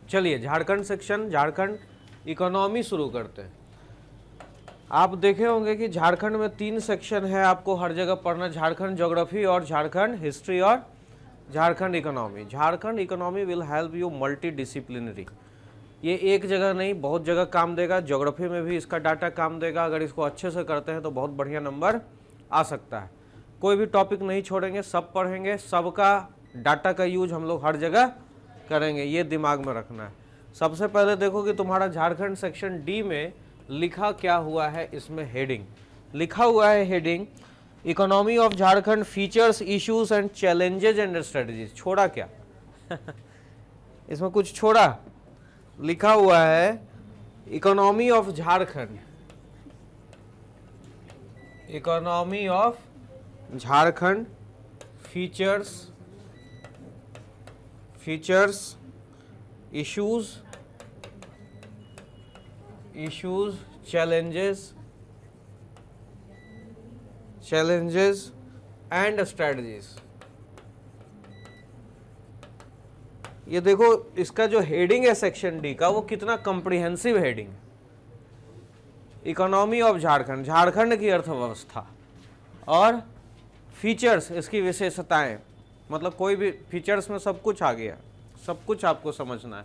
चलिए Jharkhand section, Jharkhand economy शुरू करते हैं। आप देखे होंगे कि झारखंड में 3 सेक्शन है, आपको हर जगह पढ़ना, झारखंड ज्योग्राफी और झारखंड हिस्ट्री और Jharkhand economy. Jharkhand economy will help you multi disciplinary, ये एक जगह नहीं बहुत जगह काम देगा। ज्योग्राफी में भी इसका डाटा काम देगा, अगर इसको अच्छे से करते हैं तो बहुत बढ़िया नंबर आ सकता है। कोई भी टॉपिक नहीं छोड़ेंगे, सब पढ़ेंगे, सबका डाटा का यूज हम लोग हर जगह करेंगे, ये दिमाग में रखना है। सबसे पहले देखो कि तुम्हारा झारखंड सेक्शन डी में लिखा क्या हुआ है। इसमें हेडिंग लिखा हुआ है, heading economy of Jharkhand features issues and challenges and strategies. छोड़ा क्या इसमें कुछ छोड़ा? लिखा हुआ है economy of Jharkhand, economy of Jharkhand features issues challenges and strategies. ये देखो इसका जो हेडिंग है सेक्शन डी का, वो कितना कॉम्प्रिहेंसिव हेडिंग है। इकोनॉमी ऑफ झारखंड, झारखंड की अर्थव्यवस्था और फीचर्स, इसकी विशेषताएं, मतलब कोई भी फीचर्स में सब कुछ आ गया, सब कुछ आपको समझना है।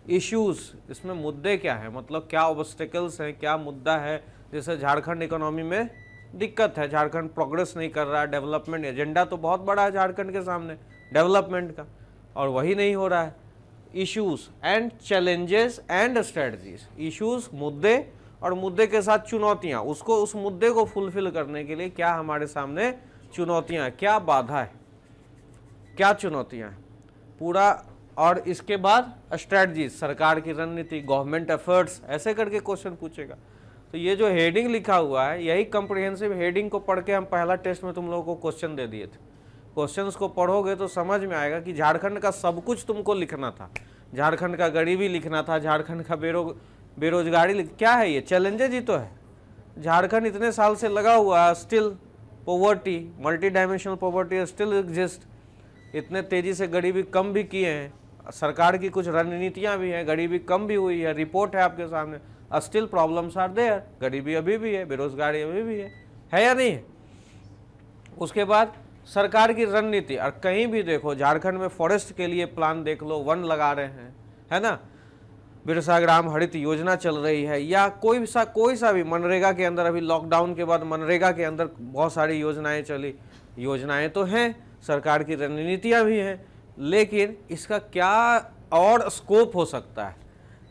इश्यूज, इसमें मुद्दे क्या है, मतलब क्या ऑब्स्टेकल्स हैं, क्या मुद्दा है। जैसे झारखंड इकोनॉमी में दिक्कत है, झारखंड प्रोग्रेस नहीं कर रहा है, डेवलपमेंट एजेंडा तो बहुत बड़ा है झारखंड के सामने डेवलपमेंट का, और वही नहीं हो रहा है। Issues and challenges and strategies, issues मुद्दे और मुद्दे के साथ चुनौतियां, उसको उस मुद्दे को फुलफिल करने के लिए क्या हमारे सामने चुनौतियां, क्या बाधा है, क्या चुनौतियां हैं पूरा। और इसके बाद स्ट्रेटजीज, सरकार की रणनीति, गवर्नमेंट एफर्ट्स, ऐसे करके क्वेश्चन पूछेगा। तो ये जो हेडिंग लिखा हुआ है, यही कॉम्प्रिहेंसिव हेडिंग को पढ़ के हम पहला टेस्ट में तुम लोगों को क्वेश्चन दे दिए थे। क्वेश्चंस को पढ़ोगे तो समझ में आएगा कि झारखंड का सब कुछ तुमको लिखना था। झारखंड का गरीबी लिखना था, झारखंड का बेरोजगारी क्या है, ये चैलेंजेज ही तो है। झारखंड इतने साल से लगा हुआ है, still poverty, multi dimensional poverty still exist. इतने तेजी से गरीबी कम भी किए हैं, सरकार की कुछ रणनीतियां भी हैं, गरीबी कम भी हुई है, रिपोर्ट है आपके सामने। स्टिल प्रॉब्लम्स आर देयर, गरीबी अभी भी है, बेरोजगारी अभी भी है या नहीं है। उसके बाद सरकार की रणनीति, और कहीं भी देखो झारखंड में फॉरेस्ट के लिए प्लान देख लो, वन लगा रहे हैं, है ना, बिरसा ग्राम हरित योजना चल रही है, या कोई सा भी मनरेगा के अंदर, अभी लॉकडाउन के बाद मनरेगा के अंदर बहुत सारी योजनाएं चली। योजनाएं तो हैं, सरकार की रणनीतियां भी हैं, लेकिन इसका क्या और स्कोप हो सकता है,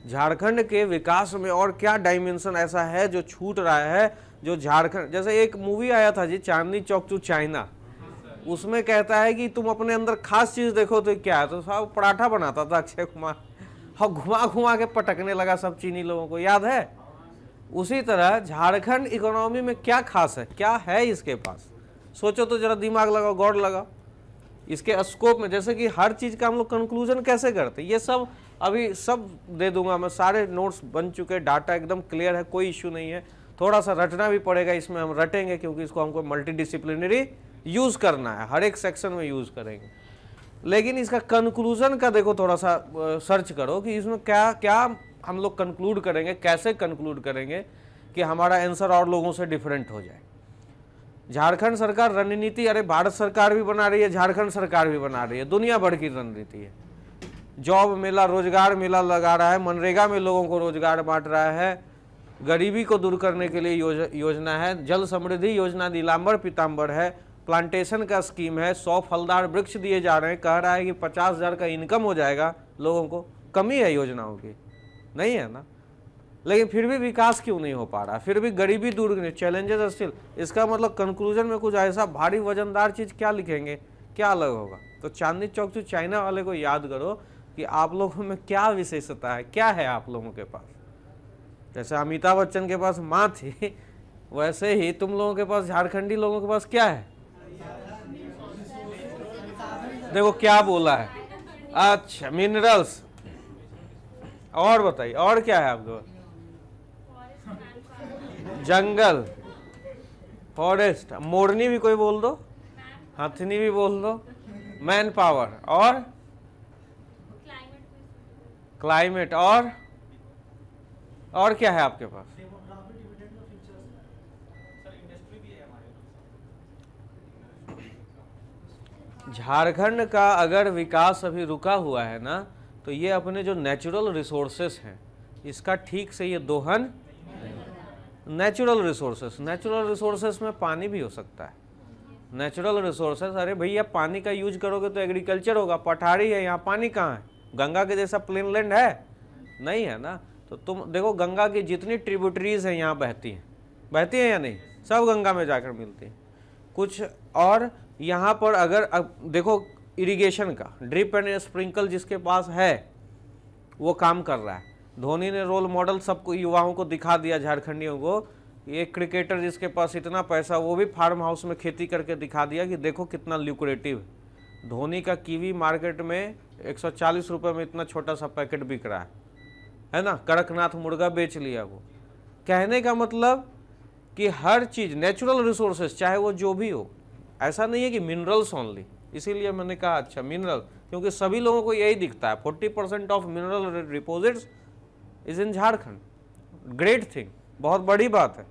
झारखंड के विकास में और क्या डायमेंशन ऐसा है जो छूट रहा है, जो झारखंड। जैसे एक मूवी आया था जी, चांदनी चौक टू चाइना, उसमें कहता है कि तुम अपने अंदर खास चीज देखो तो क्या है, तो साहब पराठा बनाता था अक्षय कुमार, और घुमा घुमा के पटकने लगा सब चीनी लोगों को, याद है। उसी तरह झारखंड इकोनॉमी में क्या खास है, क्या है इसके पास, सोचो तो जरा, दिमाग लगाओ, गौर लगाओ इसके स्कोप में। जैसे कि हर चीज का हम लोग कंक्लूजन कैसे करते हैं, ये सब अभी सब दे दूंगा मैं, सारे नोट्स बन चुके, डाटा एकदम क्लियर है, कोई इश्यू नहीं है। थोड़ा सा रटना भी पड़ेगा, इसमें हम रटेंगे क्योंकि इसको हमको मल्टी डिसिप्लिनरी यूज करना है, हर एक सेक्शन में यूज करेंगे। लेकिन इसका कंक्लूजन का देखो, थोड़ा सा सर्च करो कि इसमें क्या क्या हम लोग कंक्लूड करेंगे, कैसे कंक्लूड करेंगे कि हमारा आंसर और लोगों से डिफरेंट हो जाए। झारखंड सरकार रणनीति, अरे भारत सरकार भी बना रही है, झारखंड सरकार भी बना रही है, दुनिया भर की रणनीति है। जॉब मेला, रोजगार मेला लगा रहा है, मनरेगा में लोगों को रोजगार बांट रहा है, गरीबी को दूर करने के लिए योजना है, जल समृद्धि योजना नीलांबर पीतांबर है, प्लांटेशन का स्कीम है, 100 फलदार वृक्ष दिए जा रहे हैं, कह रहा है कि 50,000 का इनकम हो जाएगा लोगों को। कमी है योजनाओं की, नहीं है ना, लेकिन फिर भी विकास क्यों नहीं हो पा रहा, फिर भी गरीबी दूर नहीं, चैलेंजेस स्टिल। इसका मतलब कंक्लूजन में कुछ ऐसा भारी वजनदार चीज क्या लिखेंगे, क्या अलग होगा। तो चांदनी चौक टू चाइना वाले को याद करो कि आप लोगों में क्या विशेषता है, क्या है आप लोगों के पास। जैसे अमिताभ बच्चन के पास माँ थी, वैसे ही तुम लोगों के पास, झारखंडी लोगों के पास क्या है। देखो क्या बोला है, अच्छा मिनरल्स, और बताइए और क्या है आपके पास। जंगल, फॉरेस्ट, मोरनी भी कोई बोल दो, हथनी भी बोल दो, मैन पावर, और क्लाइमेट, और क्या है आपके पास? झारखंड का अगर विकास अभी रुका हुआ है ना, तो ये अपने जो नेचुरल रिसोर्सेस हैं इसका ठीक से ये दोहन, नेचुरल रिसोर्सेस में पानी भी हो सकता है। नेचुरल रिसोर्सेस, अरे भैया पानी का यूज करोगे तो एग्रीकल्चर होगा, पठारी है, यहाँ पानी कहाँ है? गंगा के जैसा प्लेन लैंड है? नहीं है ना। तो तुम देखो गंगा की जितनी ट्रिब्यूटरीज हैं यहाँ बहती हैं या नहीं? सब गंगा में जाकर मिलती हैं कुछ। और यहाँ पर अगर अब देखो इरिगेशन का ड्रिप एंड स्प्रिंकल जिसके पास है वो काम कर रहा है। धोनी ने रोल मॉडल सबको, युवाओं को दिखा दिया, झारखंडियों को। एक क्रिकेटर जिसके पास इतना पैसा, वो भी फार्म हाउस में खेती करके दिखा दिया कि देखो कितना ल्यूक्रेटिव है। धोनी का कीवी मार्केट में 140 रुपये में इतना छोटा सा पैकेट बिक रहा है ना। कड़कनाथ मुर्गा बेच लिया वो। कहने का मतलब कि हर चीज़ नेचुरल रिसोर्सेज, चाहे वो जो भी हो, ऐसा नहीं है कि मिनरल्स ओनली। इसीलिए मैंने कहा अच्छा मिनरल, क्योंकि सभी लोगों को यही दिखता है 40% of mineral deposits is in Jharkhand. Great thing, बहुत बड़ी बात है।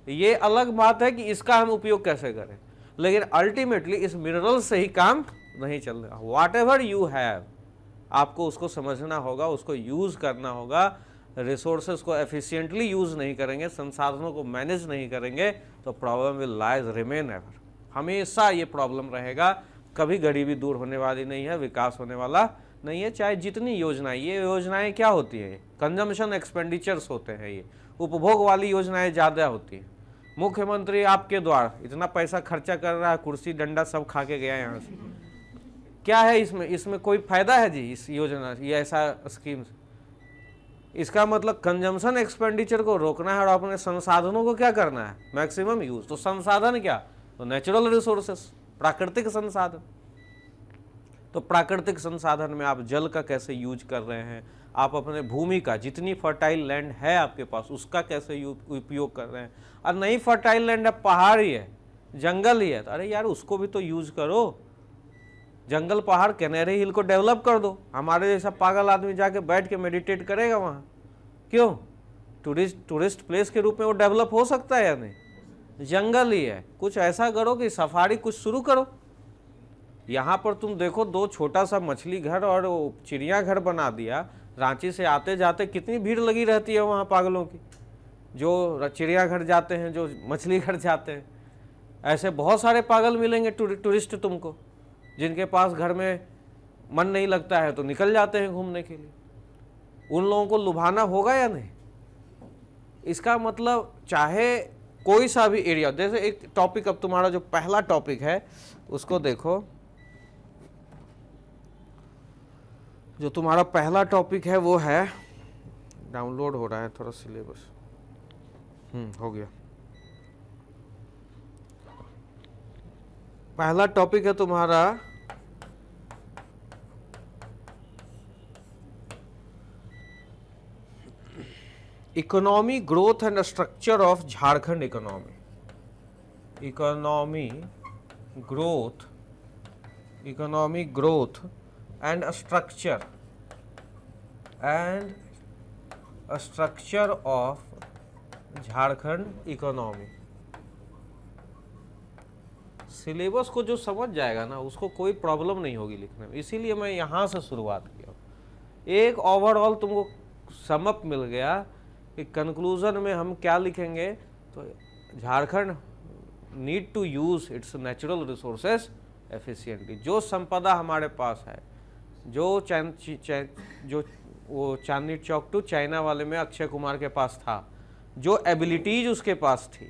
ये अलग बात है कि इसका हम उपयोग कैसे करें, लेकिन अल्टीमेटली इस मिनरल से ही काम नहीं चल रहा। वाट एवर यू हैव, आपको उसको समझना होगा, उसको यूज करना होगा। रिसोर्सेज को एफिशिएंटली यूज नहीं करेंगे, संसाधनों को मैनेज नहीं करेंगे, तो problem will lies remain ever. हमेशा ये प्रॉब्लम रहेगा, कभी गरीबी दूर होने वाली नहीं है, विकास होने वाला नहीं है। चाहे जितनी योजनाएं, ये योजनाएं क्या होती हैं? कंजम्पशन एक्सपेंडिचर्स होते हैं, ये उपभोग वाली योजनाएं ज़्यादा होती हैं। मुख्यमंत्री आपके द्वारा इतना पैसा खर्चा कर रहा है, कुर्सी डंडा सब खा के गया यहाँ से, क्या है इसमें कोई फायदा है जी इस योजना, ये ऐसा स्कीम? इसका मतलब कंजम्पशन एक्सपेंडिचर को रोकना है और अपने संसाधनों को क्या करना है? Maximum use. तो संसाधन क्या? तो नेचुरल रिसोर्सेस, प्राकृतिक संसाधन। तो प्राकृतिक संसाधन में आप जल का कैसे यूज कर रहे हैं, आप अपने भूमि का जितनी फर्टाइल लैंड है आपके पास उसका कैसे उपयोग कर रहे हैं। और नहीं फर्टाइल लैंड है, पहाड़ ही है, जंगल ही है, तो अरे यार उसको भी तो यूज करो। जंगल पहाड़ कैनेरी हिल को डेवलप कर दो। हमारे जैसा पागल आदमी जाके बैठ के मेडिटेट करेगा वहाँ? क्यों? टूरिस्ट प्लेस के रूप में वो डेवलप हो सकता है या नहीं? जंगल ही है। कुछ ऐसा करो कि सफारी कुछ शुरू करो। यहाँ पर तुम देखो, दो छोटा सा मछली घर और चिड़िया घर बना दिया। रांची से आते जाते कितनी भीड़ लगी रहती है वहाँ पागलों की, जो चिड़ियाघर जाते हैं, जो मछली घर जाते हैं। ऐसे बहुत सारे पागल मिलेंगे टूरिस्ट तुमको, जिनके पास घर में मन नहीं लगता है तो निकल जाते हैं घूमने के लिए। उन लोगों को लुभाना होगा या नहीं? इसका मतलब चाहे कोई सा भी एरिया, जैसे एक टॉपिक, अब तुम्हारा जो पहला टॉपिक है उसको देखो। जो तुम्हारा पहला टॉपिक है वो है, डाउनलोड हो रहा है थोड़ा सिलेबस, हो गया। पहला टॉपिक है तुम्हारा economy growth and structure of Jharkhand economy. Economy growth and structure of Jharkhand economy. Syllabus को जो समझ जाएगा ना उसको कोई प्रॉब्लम नहीं होगी लिखने में, इसीलिए मैं यहाँ से शुरुआत किया। एक ओवरऑल तुमको समअप मिल गया कि कंक्लूजन में हम क्या लिखेंगे। तो Jharkhand need to use its natural resources efficiently. जो संपदा हमारे पास है, जो वो चांदनी चौक टू चाइना वाले में अक्षय कुमार के पास था, जो एबिलिटीज उसके पास थी,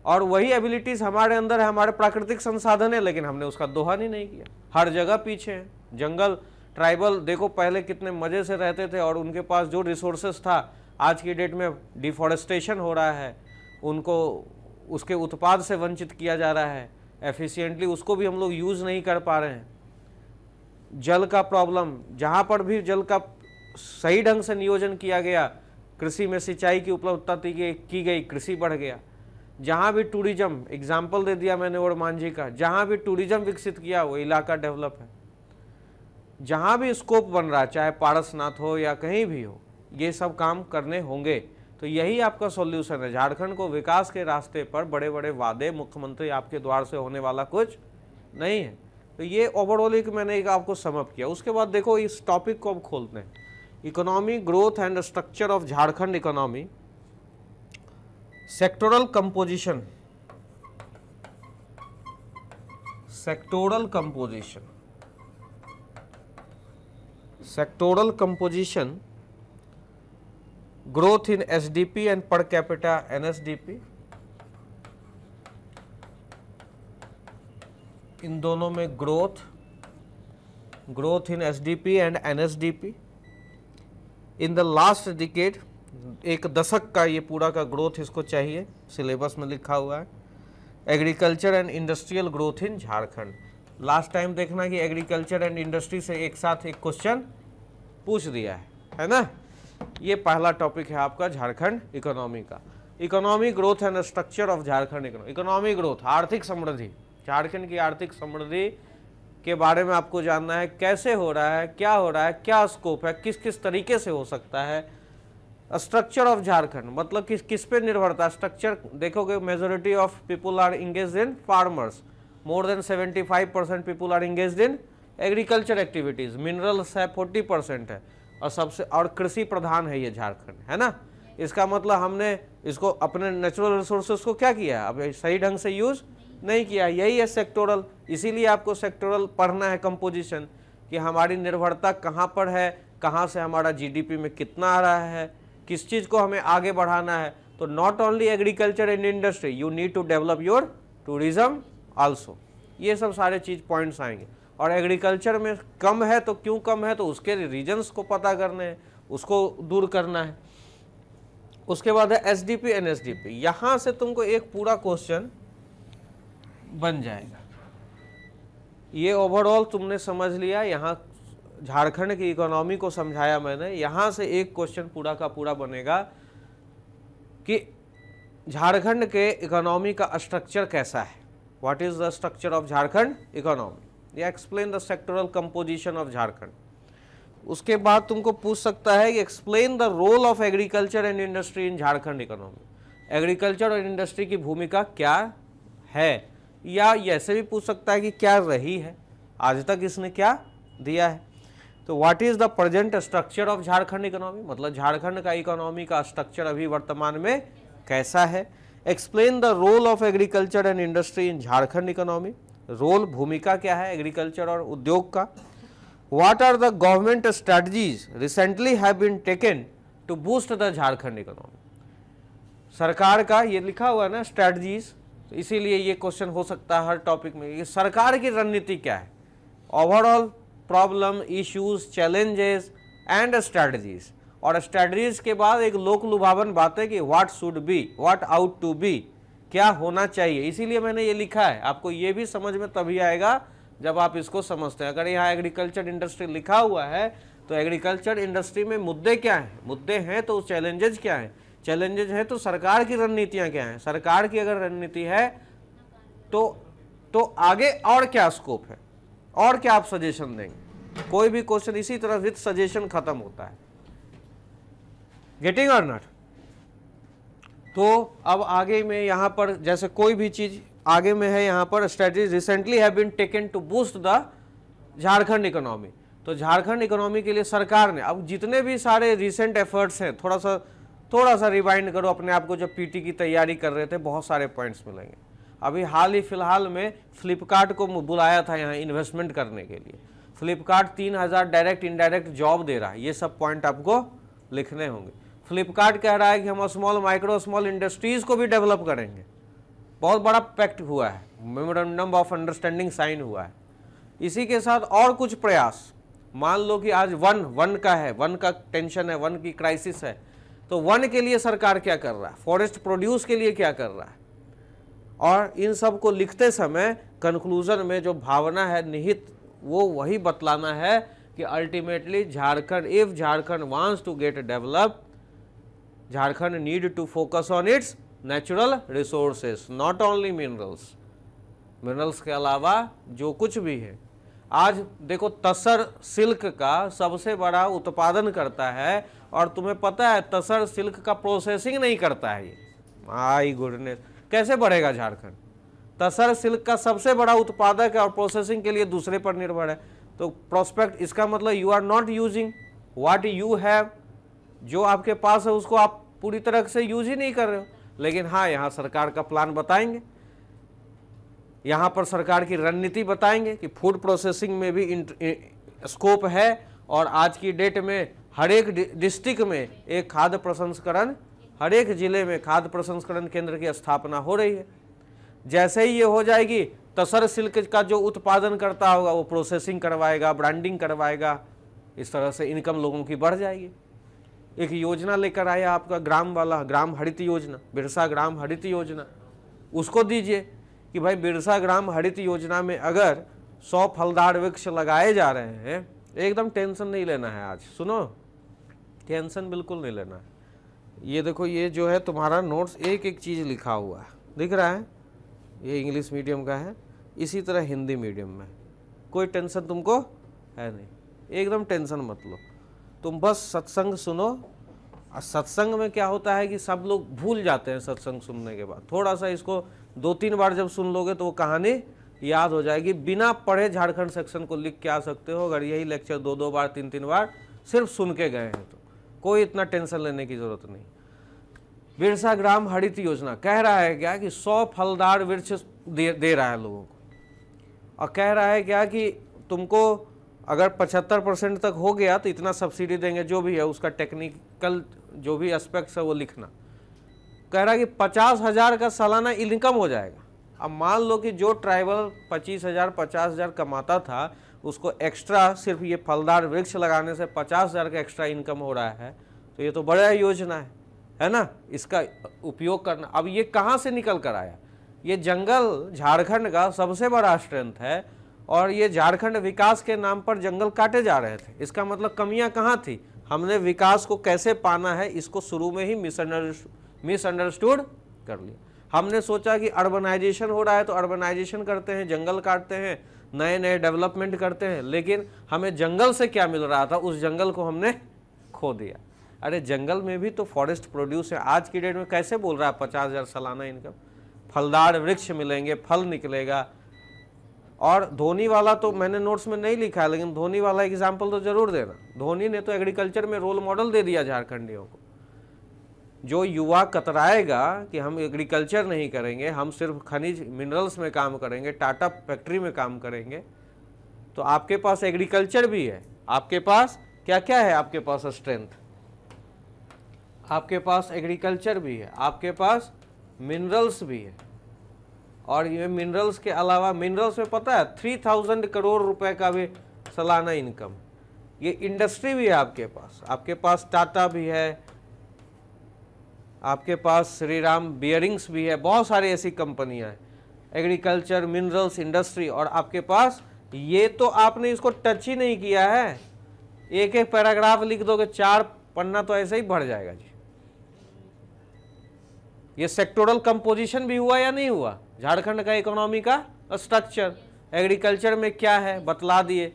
और वही एबिलिटीज हमारे अंदर है, हमारे प्राकृतिक संसाधन है, लेकिन हमने उसका दोहन ही नहीं किया। हर जगह पीछे है। जंगल, ट्राइबल देखो पहले कितने मजे से रहते थे और उनके पास जो रिसोर्सेस था, आज की डेट में डिफॉरेस्टेशन हो रहा है, उनको उसके उत्पाद से वंचित किया जा रहा है। एफिशिएंटली उसको भी हम लोग यूज नहीं कर पा रहे हैं। जल का प्रॉब्लम, जहाँ पर भी जल का सही ढंग से नियोजन किया गया, कृषि में सिंचाई की उपलब्धता की गई, कृषि बढ़ गया। जहाँ भी टूरिज्म, एग्जाम्पल दे दिया मैंने और मांझी का, जहाँ भी टूरिज्म विकसित किया वो इलाका डेवलप है। जहाँ भी स्कोप बन रहा है, चाहे पारसनाथ हो या कहीं भी हो, ये सब काम करने होंगे। तो यही आपका सॉल्यूशन है। झारखंड को विकास के रास्ते पर बड़े बड़े वादे मुख्यमंत्री आपके द्वार से होने वाला कुछ नहीं है। तो ये ओवरऑल एक मैंने एक आपको समअप किया। उसके बाद देखो इस टॉपिक को अब खोलते हैं, economy growth and structure of Jharkhand economy, sectoral composition, sectoral composition, sectoral composition, growth in SDP and per capita NSDP, इन दोनों में ग्रोथ, growth in SDP and NSDP in the last decade, एक दशक का ये पूरा का ग्रोथ इसको चाहिए, सिलेबस में लिखा हुआ है। Agriculture and industrial growth in Jharkhand, last time देखना कि एग्रीकल्चर एंड इंडस्ट्री से एक साथ एक क्वेश्चन पूछ दिया है ना। ये पहला टॉपिक है आपका झारखंड इकोनॉमी का। Economy growth and structure of Jharkhand economy, economy growth, आर्थिक समृद्धि, झारखंड की आर्थिक समृद्धि के बारे में आपको जानना है, कैसे हो रहा है, क्या हो रहा है, क्या स्कोप है, किस किस तरीके से हो सकता है। स्ट्रक्चर ऑफ झारखंड मतलब किस पे निर्भरता, स्ट्रक्चर देखोगे majority of people are engaged in farmers, more than 75% people are engaged in agriculture activities, minerals है 40% है, और सबसे और कृषि प्रधान है ये झारखंड, है ना। इसका मतलब हमने इसको अपने नेचुरल रिसोर्सेज को क्या किया, अब सही ढंग से यूज नहीं किया, यही है सेक्टोरल। इसीलिए आपको सेक्टोरल पढ़ना है, कंपोजिशन, कि हमारी निर्भरता कहाँ पर है, कहाँ से हमारा जीडीपी में कितना आ रहा है, किस चीज़ को हमें आगे बढ़ाना है। तो not only agriculture and industry, you need to develop your tourism also. ये सब सारे चीज़ पॉइंट्स आएंगे। और एग्रीकल्चर में कम है तो क्यों कम है, तो उसके रीजन्स को पता करने हैं, उसको दूर करना है। उसके बाद है एसडीपी एनएसडीपी, यहाँ से तुमको एक पूरा क्वेश्चन बन जाएगा। ये ओवरऑल तुमने समझ लिया, यहाँ झारखंड की इकोनॉमी को समझाया मैंने, यहाँ से एक क्वेश्चन पूरा का पूरा बनेगा कि झारखंड के इकोनॉमी का स्ट्रक्चर कैसा है, what is the structure of Jharkhand economy, या explain the sectoral composition of Jharkhand. उसके बाद तुमको पूछ सकता है कि explain the role of agriculture and industry in Jharkhand economy, agriculture और इंडस्ट्री की भूमिका क्या है, या ऐसे भी पूछ सकता है कि क्या रही है, आज तक इसने क्या दिया है। तो what is the present structure of Jharkhand economy, मतलब झारखंड का इकोनॉमी का स्ट्रक्चर अभी वर्तमान में कैसा है। Explain the role of agriculture and industry in Jharkhand economy, role भूमिका क्या है एग्रीकल्चर और उद्योग का। What are the government strategies recently have been taken to boost the Jharkhand economy, सरकार का ये लिखा हुआ है ना स्ट्रेटजीज, तो इसीलिए ये क्वेश्चन हो सकता है हर टॉपिक में, ये सरकार की रणनीति क्या है, overall problem, issues, challenges and strategies. और स्ट्रेटजीज के बाद एक लोक लुभावन बात है कि what should be, what out to be, क्या होना चाहिए। इसीलिए मैंने ये लिखा है, आपको ये भी समझ में तभी आएगा जब आप इसको समझते हैं। अगर यहाँ एग्रीकल्चर इंडस्ट्री लिखा हुआ है तो एग्रीकल्चर इंडस्ट्री में मुद्दे क्या हैं, मुद्दे हैं तो चैलेंजेज क्या हैं, चैलेंजेज है तो सरकार की रणनीतियाँ क्या हैं, सरकार की अगर रणनीति है तो आगे और क्या स्कोप है, और क्या आप सजेशन देंगे। कोई भी क्वेश्चन इसी तरह विद सजेशन खत्म होता है, गेटिंग और नॉट। तो अब आगे में यहाँ पर जैसे कोई भी चीज आगे में है, यहाँ पर strategies recently have been taken to boost the Jharkhand economy. तो झारखंड इकोनॉमी के लिए सरकार ने अब जितने भी सारे रिसेंट एफर्ट्स हैं, थोड़ा सा रिवाइंड करो अपने आप को, जब पीटी की तैयारी कर रहे थे बहुत सारे पॉइंट्स मिलेंगे। अभी हाल ही फिलहाल में फ्लिपकार्ट को बुलाया था यहाँ इन्वेस्टमेंट करने के लिए, फ्लिपकार्ट 3000 डायरेक्ट इनडायरेक्ट जॉब दे रहा है, ये सब पॉइंट आपको लिखने होंगे। फ्लिपकार्ट कह रहा है कि हम स्मॉल माइक्रो स्मॉल इंडस्ट्रीज को भी डेवलप करेंगे, बहुत बड़ा पैक्ट हुआ है, मेमोरेंडम ऑफ अंडरस्टैंडिंग साइन हुआ है। इसी के साथ और कुछ प्रयास, मान लो कि आज वन का है, वन का टेंशन है, वन की क्राइसिस है, तो वन के लिए सरकार क्या कर रहा है, फॉरेस्ट प्रोड्यूस के लिए क्या कर रहा है। और इन सब को लिखते समय कंक्लूजन में जो भावना है निहित, वो वही बतलाना है कि ultimately Jharkhand, if Jharkhand wants to get develop, Jharkhand need to focus on its natural resources, not only minerals, minerals के अलावा जो कुछ भी है, आज देखो तसर सिल्क का सबसे बड़ा उत्पादन करता है, और तुम्हें पता है तसर सिल्क का प्रोसेसिंग नहीं करता है ये। माय गुडनेस, कैसे बढ़ेगा झारखंड? तसर सिल्क का सबसे बड़ा उत्पादक है और प्रोसेसिंग के लिए दूसरे पर निर्भर है। तो प्रोस्पेक्ट, इसका मतलब you are not using what you have, जो आपके पास है उसको आप पूरी तरह से यूज ही नहीं कर रहे हो। लेकिन हाँ, यहाँ सरकार का प्लान बताएंगे, यहाँ पर सरकार की रणनीति बताएंगे कि फूड प्रोसेसिंग में भी स्कोप है, और आज की डेट में हर एक डिस्ट्रिक्ट में एक खाद्य प्रसंस्करण, हर एक जिले में खाद्य प्रसंस्करण केंद्र की स्थापना हो रही है। जैसे ही ये हो जाएगी, तसर सिल्क का जो उत्पादन करता होगा वो प्रोसेसिंग करवाएगा, ब्रांडिंग करवाएगा, इस तरह से इनकम लोगों की बढ़ जाएगी। एक योजना लेकर आया आपका ग्राम वाला, ग्राम हरित योजना, बिरसा ग्राम हरित योजना, उसको दीजिए कि भाई बिरसा ग्राम हरित योजना में अगर 100 फलदार वृक्ष लगाए जा रहे हैं, एकदम टेंशन नहीं लेना है। आज सुनो, टेंशन बिल्कुल नहीं लेना है। ये देखो, ये जो है तुम्हारा नोट्स, एक एक चीज़ लिखा हुआ है, दिख रहा है? ये इंग्लिश मीडियम का है, इसी तरह हिंदी मीडियम में। कोई टेंशन तुमको है नहीं, एकदम टेंशन मत लो, तुम बस सत्संग सुनो। और सत्संग में क्या होता है कि सब लोग भूल जाते हैं सत्संग सुनने के बाद। थोड़ा सा इसको 2-3 बार जब सुन लोगे तो वो कहानी याद हो जाएगी। बिना पढ़े झारखंड सेक्शन को लिख के आ सकते हो, अगर यही लेक्चर 2-2 बार 3-3 बार सिर्फ सुन के गए हैं तो। कोई इतना टेंशन लेने की जरूरत नहीं। बिरसा ग्राम हरित योजना कह रहा है क्या कि 100 फलदार वृक्ष दे रहा है लोगों को, और कह रहा है क्या कि तुमको अगर 75% तक हो गया तो इतना सब्सिडी देंगे, जो भी है उसका टेक्निकल जो भी एस्पेक्ट्स है वो लिखना। कह रहा है कि 50,000 का सालाना इनकम हो जाएगा। अब मान लो कि जो ट्राइबल 25,000 50,000 कमाता था, उसको एक्स्ट्रा सिर्फ ये फलदार वृक्ष लगाने से 50,000 का एक्स्ट्रा इनकम हो रहा है, तो ये तो बड़ा योजना है ना? इसका उपयोग करना। अब ये कहाँ से निकल कर आया? ये जंगल झारखंड का सबसे बड़ा स्ट्रेंथ है, और ये झारखंड विकास के नाम पर जंगल काटे जा रहे थे। इसका मतलब कमियां कहाँ थी? हमने विकास को कैसे पाना है इसको शुरू में ही मिसअंडरस्टूड कर लिया। हमने सोचा कि अर्बनाइजेशन हो रहा है तो अर्बनाइजेशन करते हैं, जंगल काटते हैं, नए नए डेवलपमेंट करते हैं, लेकिन हमें जंगल से क्या मिल रहा था, उस जंगल को हमने खो दिया। अरे जंगल में भी तो फॉरेस्ट प्रोड्यूस है। आज की डेट में कैसे बोल रहा है 50,000 सालाना इनकम? फलदार वृक्ष मिलेंगे, फल निकलेगा। और धोनी वाला तो मैंने नोट्स में नहीं लिखा है, लेकिन धोनी वाला एग्जाम्पल तो जरूर देना। धोनी ने तो एग्रीकल्चर में रोल मॉडल दे दिया झारखंडियों को। जो युवा कतराएगा कि हम एग्रीकल्चर नहीं करेंगे, हम सिर्फ खनिज मिनरल्स में काम करेंगे, टाटा फैक्ट्री में काम करेंगे, तो आपके पास एग्रीकल्चर भी है। आपके पास क्या क्या है? आपके पास स्ट्रेंथ, आपके पास एग्रीकल्चर भी है, आपके पास मिनरल्स भी है। और ये मिनरल्स के अलावा, मिनरल्स में पता है 3000 करोड़ रुपए का भी सालाना इनकम। ये इंडस्ट्री भी है आपके पास टाटा भी है, आपके पास श्रीराम बियरिंग्स भी है, बहुत सारी ऐसी कंपनियां हैं। एग्रीकल्चर, मिनरल्स, इंडस्ट्री, और आपके पास ये तो आपने इसको टच ही नहीं किया है। एक एक पैराग्राफ लिख दोगे, 4 पन्ना तो ऐसे ही भर जाएगा जी। ये सेक्टोरल कंपोजिशन भी हुआ या नहीं हुआ? झारखंड का इकोनॉमी का स्ट्रक्चर एग्रीकल्चर में क्या है बतला दिए।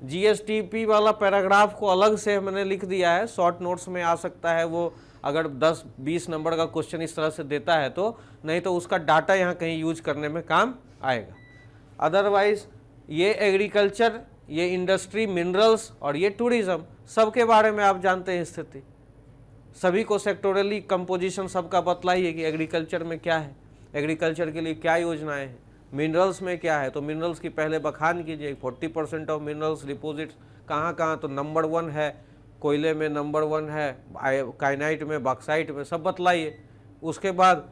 जीएसटीपी वाला पैराग्राफ को अलग से मैंने लिख दिया है, शॉर्ट नोट्स में आ सकता है वो, अगर 10-20 नंबर का क्वेश्चन इस तरह से देता है तो, नहीं तो उसका डाटा यहाँ कहीं यूज करने में काम आएगा। अदरवाइज ये एग्रीकल्चर, ये इंडस्ट्री, मिनरल्स और ये टूरिज्म, सबके बारे में आप जानते हैं स्थिति। सभी को सेक्टोरली कंपोजिशन सबका बतलाइए कि एग्रीकल्चर में क्या है, एग्रीकल्चर के लिए क्या योजनाएं हैं, मिनरल्स में क्या है। तो मिनरल्स की पहले बखान कीजिए। 40% ऑफ मिनरल्स डिपॉजिट्स कहाँ कहाँ, तो नंबर 1 है कोयले में, नंबर 1 है काइनाइट में, बॉक्साइट में, सब बतलाइए। उसके बाद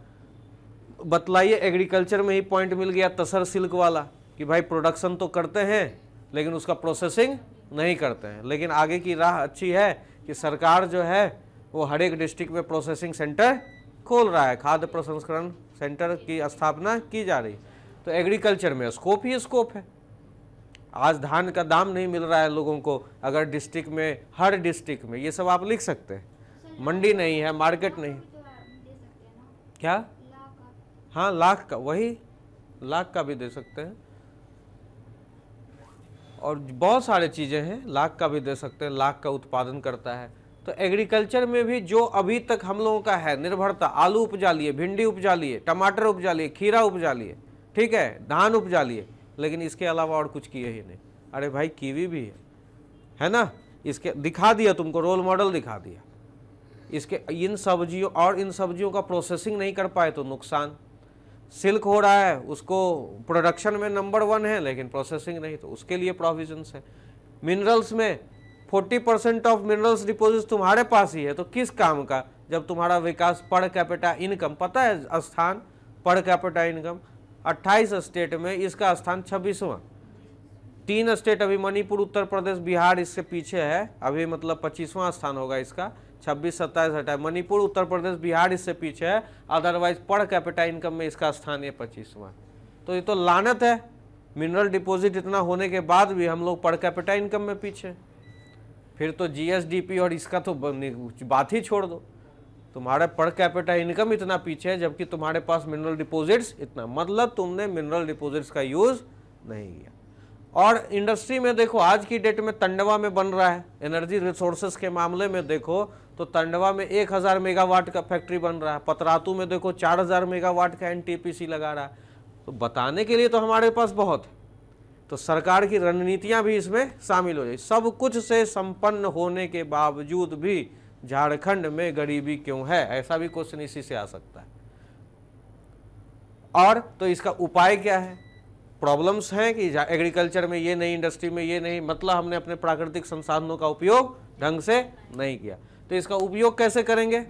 बतलाइए एग्रीकल्चर में ही पॉइंट मिल गया तसर सिल्क वाला कि भाई प्रोडक्शन तो करते हैं लेकिन उसका प्रोसेसिंग नहीं करते हैं। लेकिन आगे की राह अच्छी है कि सरकार जो है वो हर एक डिस्ट्रिक्ट में प्रोसेसिंग सेंटर खोल रहा है, खाद्य प्रसंस्करण सेंटर की स्थापना की जा रही है। तो एग्रीकल्चर में स्कोप ही स्कोप है। आज धान का दाम नहीं मिल रहा है लोगों को, अगर डिस्ट्रिक्ट में, हर डिस्ट्रिक्ट में, ये सब आप लिख सकते हैं। मंडी नहीं है, मार्केट नहीं, क्या? हाँ, लाख का, वही लाख का भी दे सकते हैं। और बहुत सारे चीज़ें हैं, लाख का भी दे सकते हैं, लाख का उत्पादन करता है। तो एग्रीकल्चर में भी जो अभी तक हम लोगों का है निर्भरता, आलू उपजा लिए, भिंडी उपजा लिए, टमाटर उपजा लिए, खीरा उपजा लिए, ठीक है, धान उपजा लिए, लेकिन इसके अलावा और कुछ किए ही नहीं। अरे भाई कीवी भी है ना, इसके दिखा दिया तुमको, रोल मॉडल दिखा दिया। इसके इन सब्जियों का प्रोसेसिंग नहीं कर पाए तो नुकसान। सिल्क हो रहा है, उसको प्रोडक्शन में नंबर 1 है लेकिन प्रोसेसिंग नहीं, तो उसके लिए प्रोविजंस है। मिनरल्स में 40% ऑफ मिनरल्स डिपॉजिट तुम्हारे पास ही है, तो किस काम का, जब तुम्हारा विकास पर कैपिटा इनकम, पता है स्थान पर कैपिटा इनकम 28 स्टेट में, इसका स्थान 26वां। 3 स्टेट अभी मणिपुर, उत्तर प्रदेश, बिहार इससे पीछे है, अभी मतलब 25वां स्थान होगा इसका, 26, 27 हटाए, मणिपुर, उत्तर प्रदेश, बिहार इससे पीछे है, अदरवाइज पर कैपिटा इनकम में इसका स्थान ये 25वां। तो ये तो लानत है, मिनरल डिपॉजिट इतना होने के बाद भी हम लोग पर कैपिटा इनकम में पीछे। फिर तो जीएसडीपी और इसका तो बात ही छोड़ दो, तुम्हारा पर कैपिटा इनकम इतना पीछे है जबकि तुम्हारे पास मिनरल डिपॉजिट्स इतना, मतलब तुमने मिनरल डिपॉजिट्स का यूज नहीं किया। और इंडस्ट्री में देखो आज की डेट में तंडवा में बन रहा है, एनर्जी रिसोर्सेज के मामले में देखो तो तंडवा में 1000 मेगावाट का फैक्ट्री बन रहा है, पतरातू में देखो 4000 मेगावाट का एनटीपीसी लगा रहा है। तो बताने के लिए तो हमारे पास बहुत है, तो सरकार की रणनीतियां भी इसमें शामिल हो जाए। सब कुछ से संपन्न होने के बावजूद भी झारखंड में गरीबी क्यों है, ऐसा भी क्वेश्चन इसी से आ सकता है। और तो इसका उपाय क्या है? प्रॉब्लम्स हैं कि एग्रीकल्चर में ये नहीं, इंडस्ट्री में ये नहीं, मतलब हमने अपने प्राकृतिक संसाधनों का उपयोग ढंग से नहीं किया। तो इसका उपयोग कैसे करेंगे?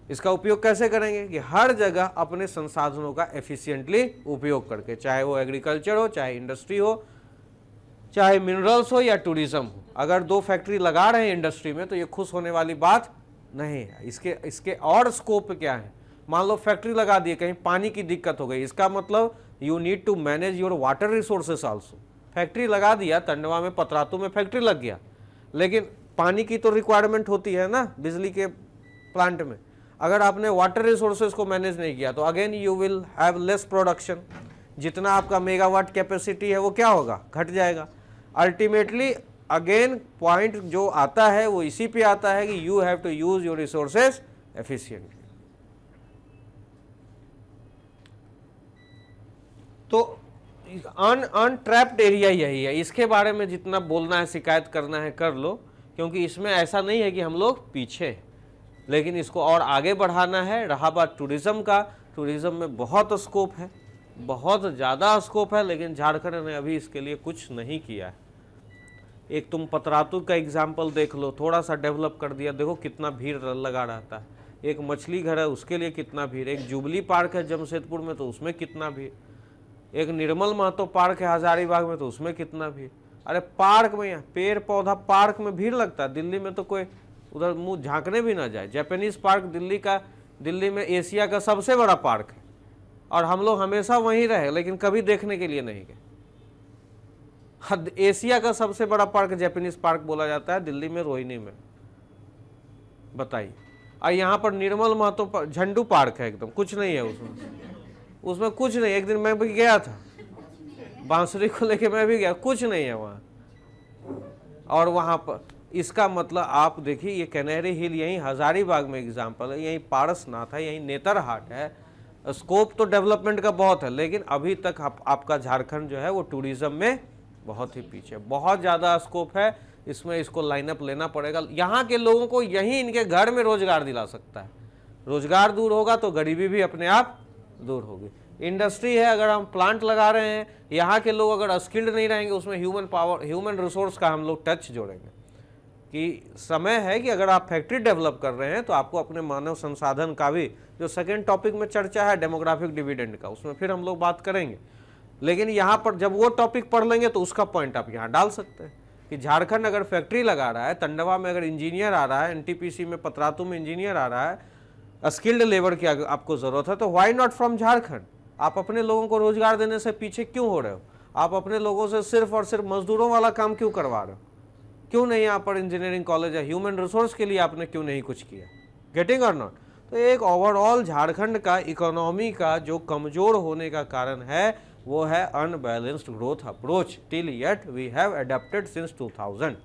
इसका उपयोग कैसे करेंगे कि हर जगह अपने संसाधनों का एफिशिएंटली उपयोग करके, चाहे वो एग्रीकल्चर हो, चाहे इंडस्ट्री हो, चाहे मिनरल्स हो या टूरिज्म हो। अगर 2 फैक्ट्री लगा रहे हैं इंडस्ट्री में तो ये खुश होने वाली बात नहीं है। इसके और स्कोप क्या है? मान लो फैक्ट्री लगा दिए, कहीं पानी की दिक्कत हो गई, इसका मतलब you need to manage your water resources also. Factory लगा दिया, तंडवा में, पतरातू में फैक्ट्री लग गया, लेकिन पानी की तो रिक्वायरमेंट होती है ना बिजली के प्लांट में। अगर आपने वाटर रिसोर्सेज को मैनेज नहीं किया तो again you will have less production. जितना आपका मेगावाट कैपेसिटी है वो क्या होगा? घट जाएगा। अल्टीमेटली अगेन पॉइंट जो आता है वो इसी पे आता है कि you have to use your resources efficiently. तो अनट्रैप्ड एरिया यही है, इसके बारे में जितना बोलना है, शिकायत करना है कर लो, क्योंकि इसमें ऐसा नहीं है कि हम लोग पीछे हैं, लेकिन इसको और आगे बढ़ाना है। रहा बात टूरिज्म का, टूरिज्म में बहुत स्कोप है, बहुत ज़्यादा स्कोप है, लेकिन झारखंड ने अभी इसके लिए कुछ नहीं किया है। एक तुम पतरातू का एग्जाम्पल देख लो, थोड़ा सा डेवलप कर दिया, देखो कितना भीड़ लगा रहता है। एक मछली घर है उसके लिए कितना भीड़, एक जुबली पार्क है जमशेदपुर में तो उसमें कितना भीड़, एक निर्मल महतो पार्क है हजारीबाग में तो उसमें कितना भीड़। अरे पार्क में, यहाँ पेड़ पौधा पार्क में भीड़ लगता है। दिल्ली में तो कोई उधर मुंह झांकने भी ना जाए। जापानीज पार्क दिल्ली में एशिया का सबसे बड़ा पार्क है और हम लोग हमेशा वहीं रहे लेकिन कभी देखने के लिए नहीं गए। एशिया का सबसे बड़ा पार्क जापानीज पार्क बोला जाता है दिल्ली में, रोहिणी में, बताइए। और यहाँ पर निर्मल महतो झंडू पार्क है, एकदम कुछ नहीं है उसमें कुछ नहीं। एक दिन मैं भी गया था, बांसुरी को लेके मैं भी गया, कुछ नहीं है वहाँ। और वहाँ पर इसका मतलब आप देखिए, ये कैनेरी हिल यहीं हजारीबाग में एग्जाम्पल है, यहीं पारसनाथ है, यहीं नेतरहाट है। स्कोप तो डेवलपमेंट का बहुत है, लेकिन अभी तक आपका झारखंड जो है वो टूरिज्म में बहुत ही पीछे, बहुत ज़्यादा स्कोप है इसमें। इसको लाइनअप लेना पड़ेगा। यहाँ के लोगों को यहीं इनके घर में रोजगार दिला सकता है। रोजगार दूर होगा तो गरीबी भी अपने आप दूर होगी। इंडस्ट्री है, अगर हम प्लांट लगा रहे हैं, यहाँ के लोग अगर स्किल्ड नहीं रहेंगे, उसमें ह्यूमन रिसोर्स का हम लोग टच जोड़ेंगे कि समय है कि अगर आप फैक्ट्री डेवलप कर रहे हैं तो आपको अपने मानव संसाधन का भी, जो सेकेंड टॉपिक में चर्चा है डेमोग्राफिक डिविडेंड का, उसमें फिर हम लोग बात करेंगे। लेकिन यहाँ पर जब वो टॉपिक पढ़ लेंगे तो उसका पॉइंट आप यहाँ डाल सकते हैं कि झारखंड अगर फैक्ट्री लगा रहा है, तंडवा में अगर इंजीनियर आ रहा है, एनटीपीसी में, पतरातू में इंजीनियर आ रहा है, स्किल्ड लेबर की आपको जरूरत है, तो व्हाई नॉट फ्रॉम झारखंड। आप अपने लोगों को रोजगार देने से पीछे क्यों हो रहे हो? आप अपने लोगों से सिर्फ और सिर्फ मजदूरों वाला काम क्यों करवा रहे हो? क्यों नहीं यहाँ पर इंजीनियरिंग कॉलेज है? ह्यूमन रिसोर्स के लिए आपने क्यों नहीं कुछ किया? गेटिंग और नॉट? तो एक ओवरऑल झारखंड का इकोनॉमी का जो कमजोर होने का कारण है वो है unbalanced growth approach till yet we have adapted since 2000।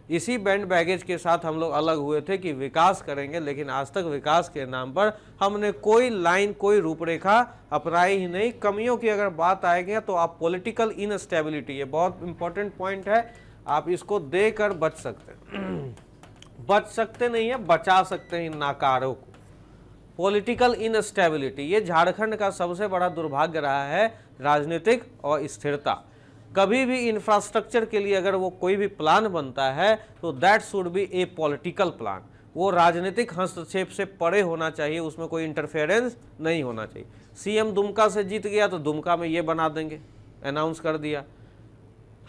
इसी बैंड बैगेज के साथ हम लोग अलग हुए थे कि विकास करेंगे, लेकिन आज तक विकास के नाम पर हमने कोई लाइन, कोई रूपरेखा अपनाई ही नहीं। कमियों की अगर बात आएगी तो आप पॉलिटिकल इनस्टेबिलिटी, ये बहुत इंपॉर्टेंट पॉइंट है, आप इसको देकर बच सकते हैं। बच सकते नहीं है, बचा सकते हैं इन नाकारों को। पॉलिटिकल इनस्टेबिलिटी, ये झारखंड का सबसे बड़ा दुर्भाग्य रहा है, राजनीतिक और स्थिरता। कभी भी इंफ्रास्ट्रक्चर के लिए अगर वो कोई भी प्लान बनता है तो that should be A political plan. वो राजनीतिक हस्तक्षेप से परे होना चाहिए, उसमें कोई इंटरफेरेंस नहीं होना चाहिए। सीएम दुमका से जीत गया तो दुमका में ये बना देंगे, अनाउंस कर दिया।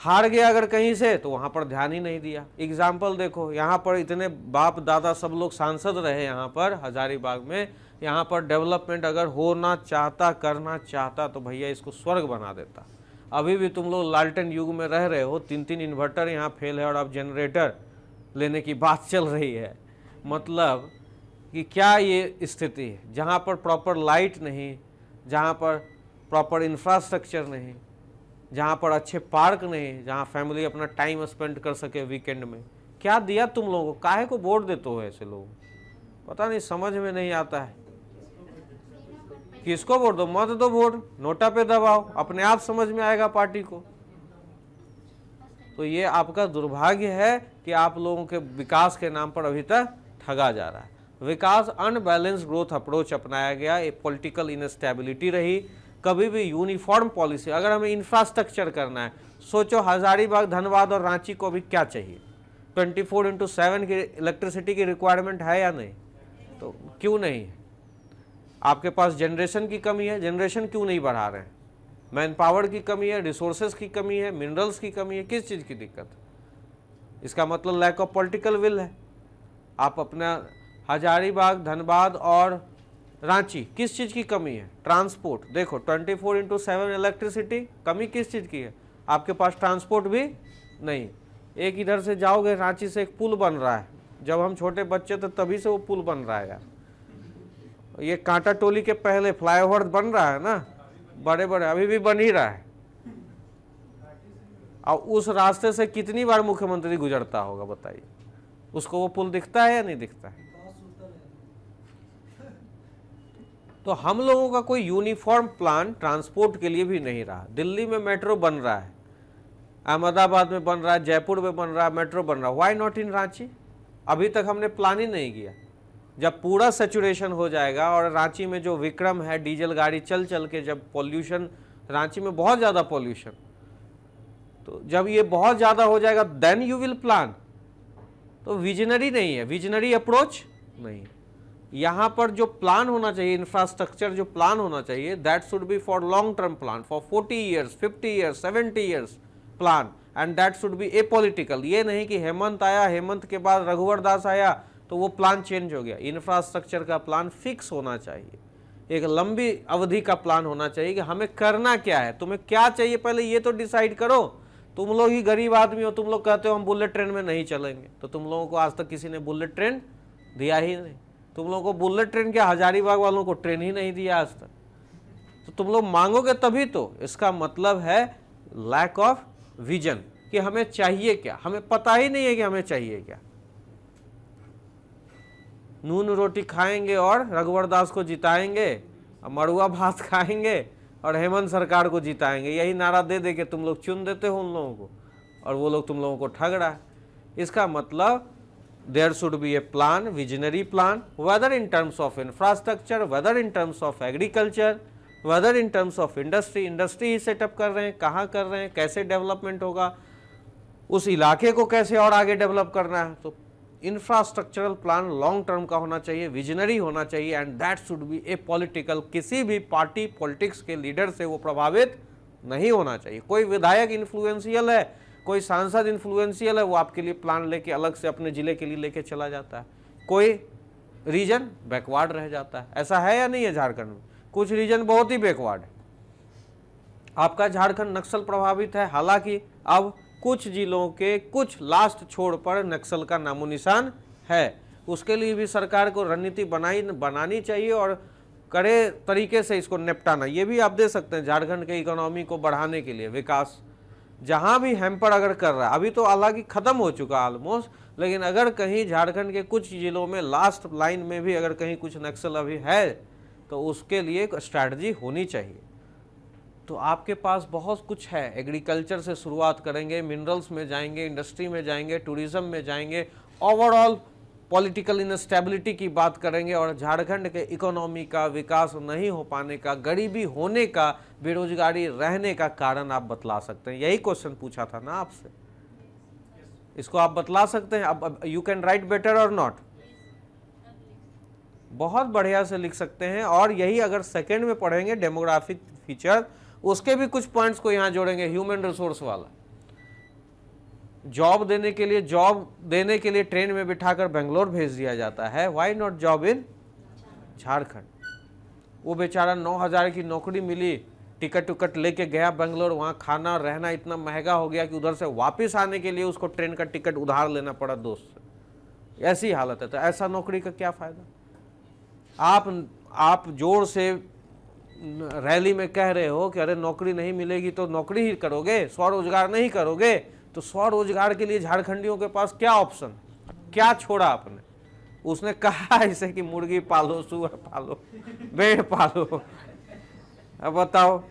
हार गया अगर कहीं से तो वहाँ पर ध्यान ही नहीं दिया। एग्जाम्पल देखो, यहाँ पर इतने बाप दादा सब लोग सांसद रहे, यहाँ पर हजारीबाग में, यहाँ पर डेवलपमेंट अगर होना चाहता, करना चाहता तो भैया इसको स्वर्ग बना देता। अभी भी तुम लोग लालटेन युग में रह रहे हो, 3-3 इन्वर्टर यहाँ फेल है और अब जनरेटर लेने की बात चल रही है। मतलब कि क्या ये स्थिति है, जहाँ पर प्रॉपर लाइट नहीं, जहाँ पर प्रॉपर इंफ्रास्ट्रक्चर नहीं, जहाँ पर अच्छे पार्क नहीं, जहाँ फैमिली अपना टाइम स्पेंड कर सके वीकेंड में। क्या दिया तुम लोगों को? काहे को वोट देते हो ऐसे लोग? पता नहीं, समझ में नहीं आता है। किसको वोट दो? मत दो वोट, नोटा पे दबाओ, अपने आप समझ में आएगा पार्टी को। तो ये आपका दुर्भाग्य है कि आप लोगों के विकास के नाम पर अभी तक ठगा जा रहा है। विकास अनबैलेंस ग्रोथ अप्रोच अपनाया गया, एक पॉलिटिकल इनस्टेबिलिटी रही। कभी भी यूनिफॉर्म पॉलिसी, अगर हमें इंफ्रास्ट्रक्चर करना है, सोचो हजारीबाग, धनबाद और रांची को अभी क्या चाहिए? 24/7 की इलेक्ट्रिसिटी की रिक्वायरमेंट है या नहीं? तो क्यों नहीं है? आपके पास जनरेशन की कमी है, जनरेशन क्यों नहीं बढ़ा रहे हैं? मैन पावर की कमी है, रिसोर्सेज की कमी है, मिनरल्स की कमी है, किस चीज़ की दिक्कत है? इसका मतलब लैक ऑफ पॉलिटिकल विल है। आप अपना हजारीबाग, धनबाद और रांची, किस चीज़ की कमी है? ट्रांसपोर्ट। देखो 24/7 इलेक्ट्रिसिटी, कमी किस चीज़ की है? आपके पास ट्रांसपोर्ट भी नहीं। एक इधर से जाओगे, रांची से एक पुल बन रहा है, जब हम छोटे बच्चे थे तभी से वो पुल बन रहा है यार। ये कांटा टोली के पहले फ्लाईओवर बन रहा है ना, बड़े बड़े, अभी भी बन ही रहा है। और उस रास्ते से कितनी बार मुख्यमंत्री गुजरता होगा बताइए, उसको वो पुल दिखता है या नहीं दिखता है? तो हम लोगों का कोई यूनिफॉर्म प्लान ट्रांसपोर्ट के लिए भी नहीं रहा। दिल्ली में मेट्रो बन रहा है, अहमदाबाद में बन रहा है, जयपुर में बन रहा है, मेट्रो बन रहा है, व्हाई नॉट इन रांची? अभी तक हमने प्लान ही नहीं किया। जब पूरा सैचुरेशन हो जाएगा और रांची में जो विक्रम है, डीजल गाड़ी चल चल के, जब पॉल्यूशन, रांची में बहुत ज़्यादा पॉल्यूशन, तो जब ये बहुत ज़्यादा हो जाएगा देन यू विल प्लान। तो विजनरी नहीं है, विजनरी अप्रोच नहीं। यहाँ पर जो प्लान होना चाहिए, इंफ्रास्ट्रक्चर जो प्लान होना चाहिए, that should be for long term plan, for 40 years, 50 years, 70 years plan, and that should be A political. ये नहीं कि हेमंत आया, हेमंत के बाद रघुवर दास आया तो वो प्लान चेंज हो गया। इंफ्रास्ट्रक्चर का प्लान फिक्स होना चाहिए, एक लंबी अवधि का प्लान होना चाहिए कि हमें करना क्या है, तुम्हें क्या चाहिए पहले ये तो डिसाइड करो। तुम लोग ही गरीब आदमी हो, तुम लोग कहते हो हम बुलेट ट्रेन में नहीं चलेंगे, तो तुम लोगों को आज तक किसी ने बुलेट ट्रेन दिया ही नहीं। तुम लोगों को बुलेट ट्रेन क्या, हजारीबाग वालों को ट्रेन ही नहीं दिया आज तक। तो तुम लोग मांगोगे तभी तो। इसका मतलब है लैक ऑफ विजन, कि हमें चाहिए क्या, हमें पता ही नहीं है कि हमें चाहिए क्या। नून रोटी खाएंगे और रघुवर दास को जिताएंगे, मड़ुआ भात खाएंगे और हेमंत सरकार को जिताएंगे, यही नारा दे दे के तुम लोग चुन देते हो उन लोगों को, और वो लोग तुम लोगों को ठग रहा है। इसका मतलब there should be a plan, visionary plan, whether in terms of infrastructure, whether in terms of agriculture, whether in terms of industry. Industry ही सेटअप कर रहे हैं, कहाँ कर रहे हैं, कैसे डेवलपमेंट होगा, उस इलाके को कैसे और आगे डेवलप करना है। तो इंफ्रास्ट्रक्चरल प्लान लॉन्ग टर्म का होना चाहिए, विजनरी होना चाहिए, and that should be A political. किसी भी पार्टी पॉलिटिक्स के लीडर से वो प्रभावित नहीं होना चाहिए। कोई विधायक इन्फ्लुएंशियल है, कोई सांसद इन्फ्लुएंशियल है, वो आपके लिए प्लान लेके अलग से अपने जिले के लिए लेके चला जाता है। कोई रीजन बैकवर्ड रह जाता है। ऐसा है या नहीं है झारखंड में? कुछ रीजन बहुत ही बैकवर्ड है। आपका झारखंड नक्सल प्रभावित है, हालांकि अब कुछ जिलों के कुछ लास्ट छोड़ पर नक्सल का नामो निशान है। उसके लिए भी सरकार को रणनीति बनानी चाहिए और कड़े तरीके से इसको निपटाना, ये भी आप दे सकते हैं झारखंड के इकोनॉमी को बढ़ाने के लिए। विकास जहाँ भी हैम्पर अगर कर रहा है, अभी तो हालांकि खत्म हो चुका ऑलमोस्ट, लेकिन अगर कहीं झारखंड के कुछ जिलों में लास्ट लाइन में भी अगर कहीं कुछ नक्सल अभी है तो उसके लिए एक स्ट्रैटेजी होनी चाहिए। तो आपके पास बहुत कुछ है, एग्रीकल्चर से शुरुआत करेंगे, मिनरल्स में जाएंगे, इंडस्ट्री में जाएंगे, टूरिज्म में जाएंगे, ओवरऑल पॉलिटिकल इंस्टेबिलिटी की बात करेंगे, और झारखंड के इकोनॉमी का विकास नहीं हो पाने का, गरीबी होने का, बेरोजगारी रहने का कारण आप बतला सकते हैं। यही क्वेश्चन पूछा था ना आपसे, इसको आप बतला सकते हैं। अब यू कैन राइट बेटर और नॉट, बहुत बढ़िया से लिख सकते हैं। और यही अगर सेकंड में पढ़ेंगे डेमोग्राफिक फीचर, उसके भी कुछ पॉइंट्स को यहां जोड़ेंगे। ह्यूमन रिसोर्स वाला, जॉब देने के लिए ट्रेन में बिठाकर बेंगलोर भेज दिया जाता है, why not job in Jharkhand. वो बेचारा 9,000 की नौकरी मिली, टिकट उकट लेके गया बेंगलोर, वहां खाना रहना इतना महंगा हो गया कि उधर से वापस आने के लिए उसको ट्रेन का टिकट उधार लेना पड़ा दोस्त से। ऐसी हालत है। तो ऐसा नौकरी का क्या फायदा। आप जोर से रैली में कह रहे हो कि अरे नौकरी नहीं मिलेगी तो नौकरी ही करोगे, स्वरोजगार नहीं करोगे, तो स्वरोजगार के लिए झारखंडियों के पास क्या ऑप्शन, क्या छोड़ा आपने। उसने कहा ऐसे कि मुर्गी पालो, सुअर पालो, भेड़ पालो। अब बताओ,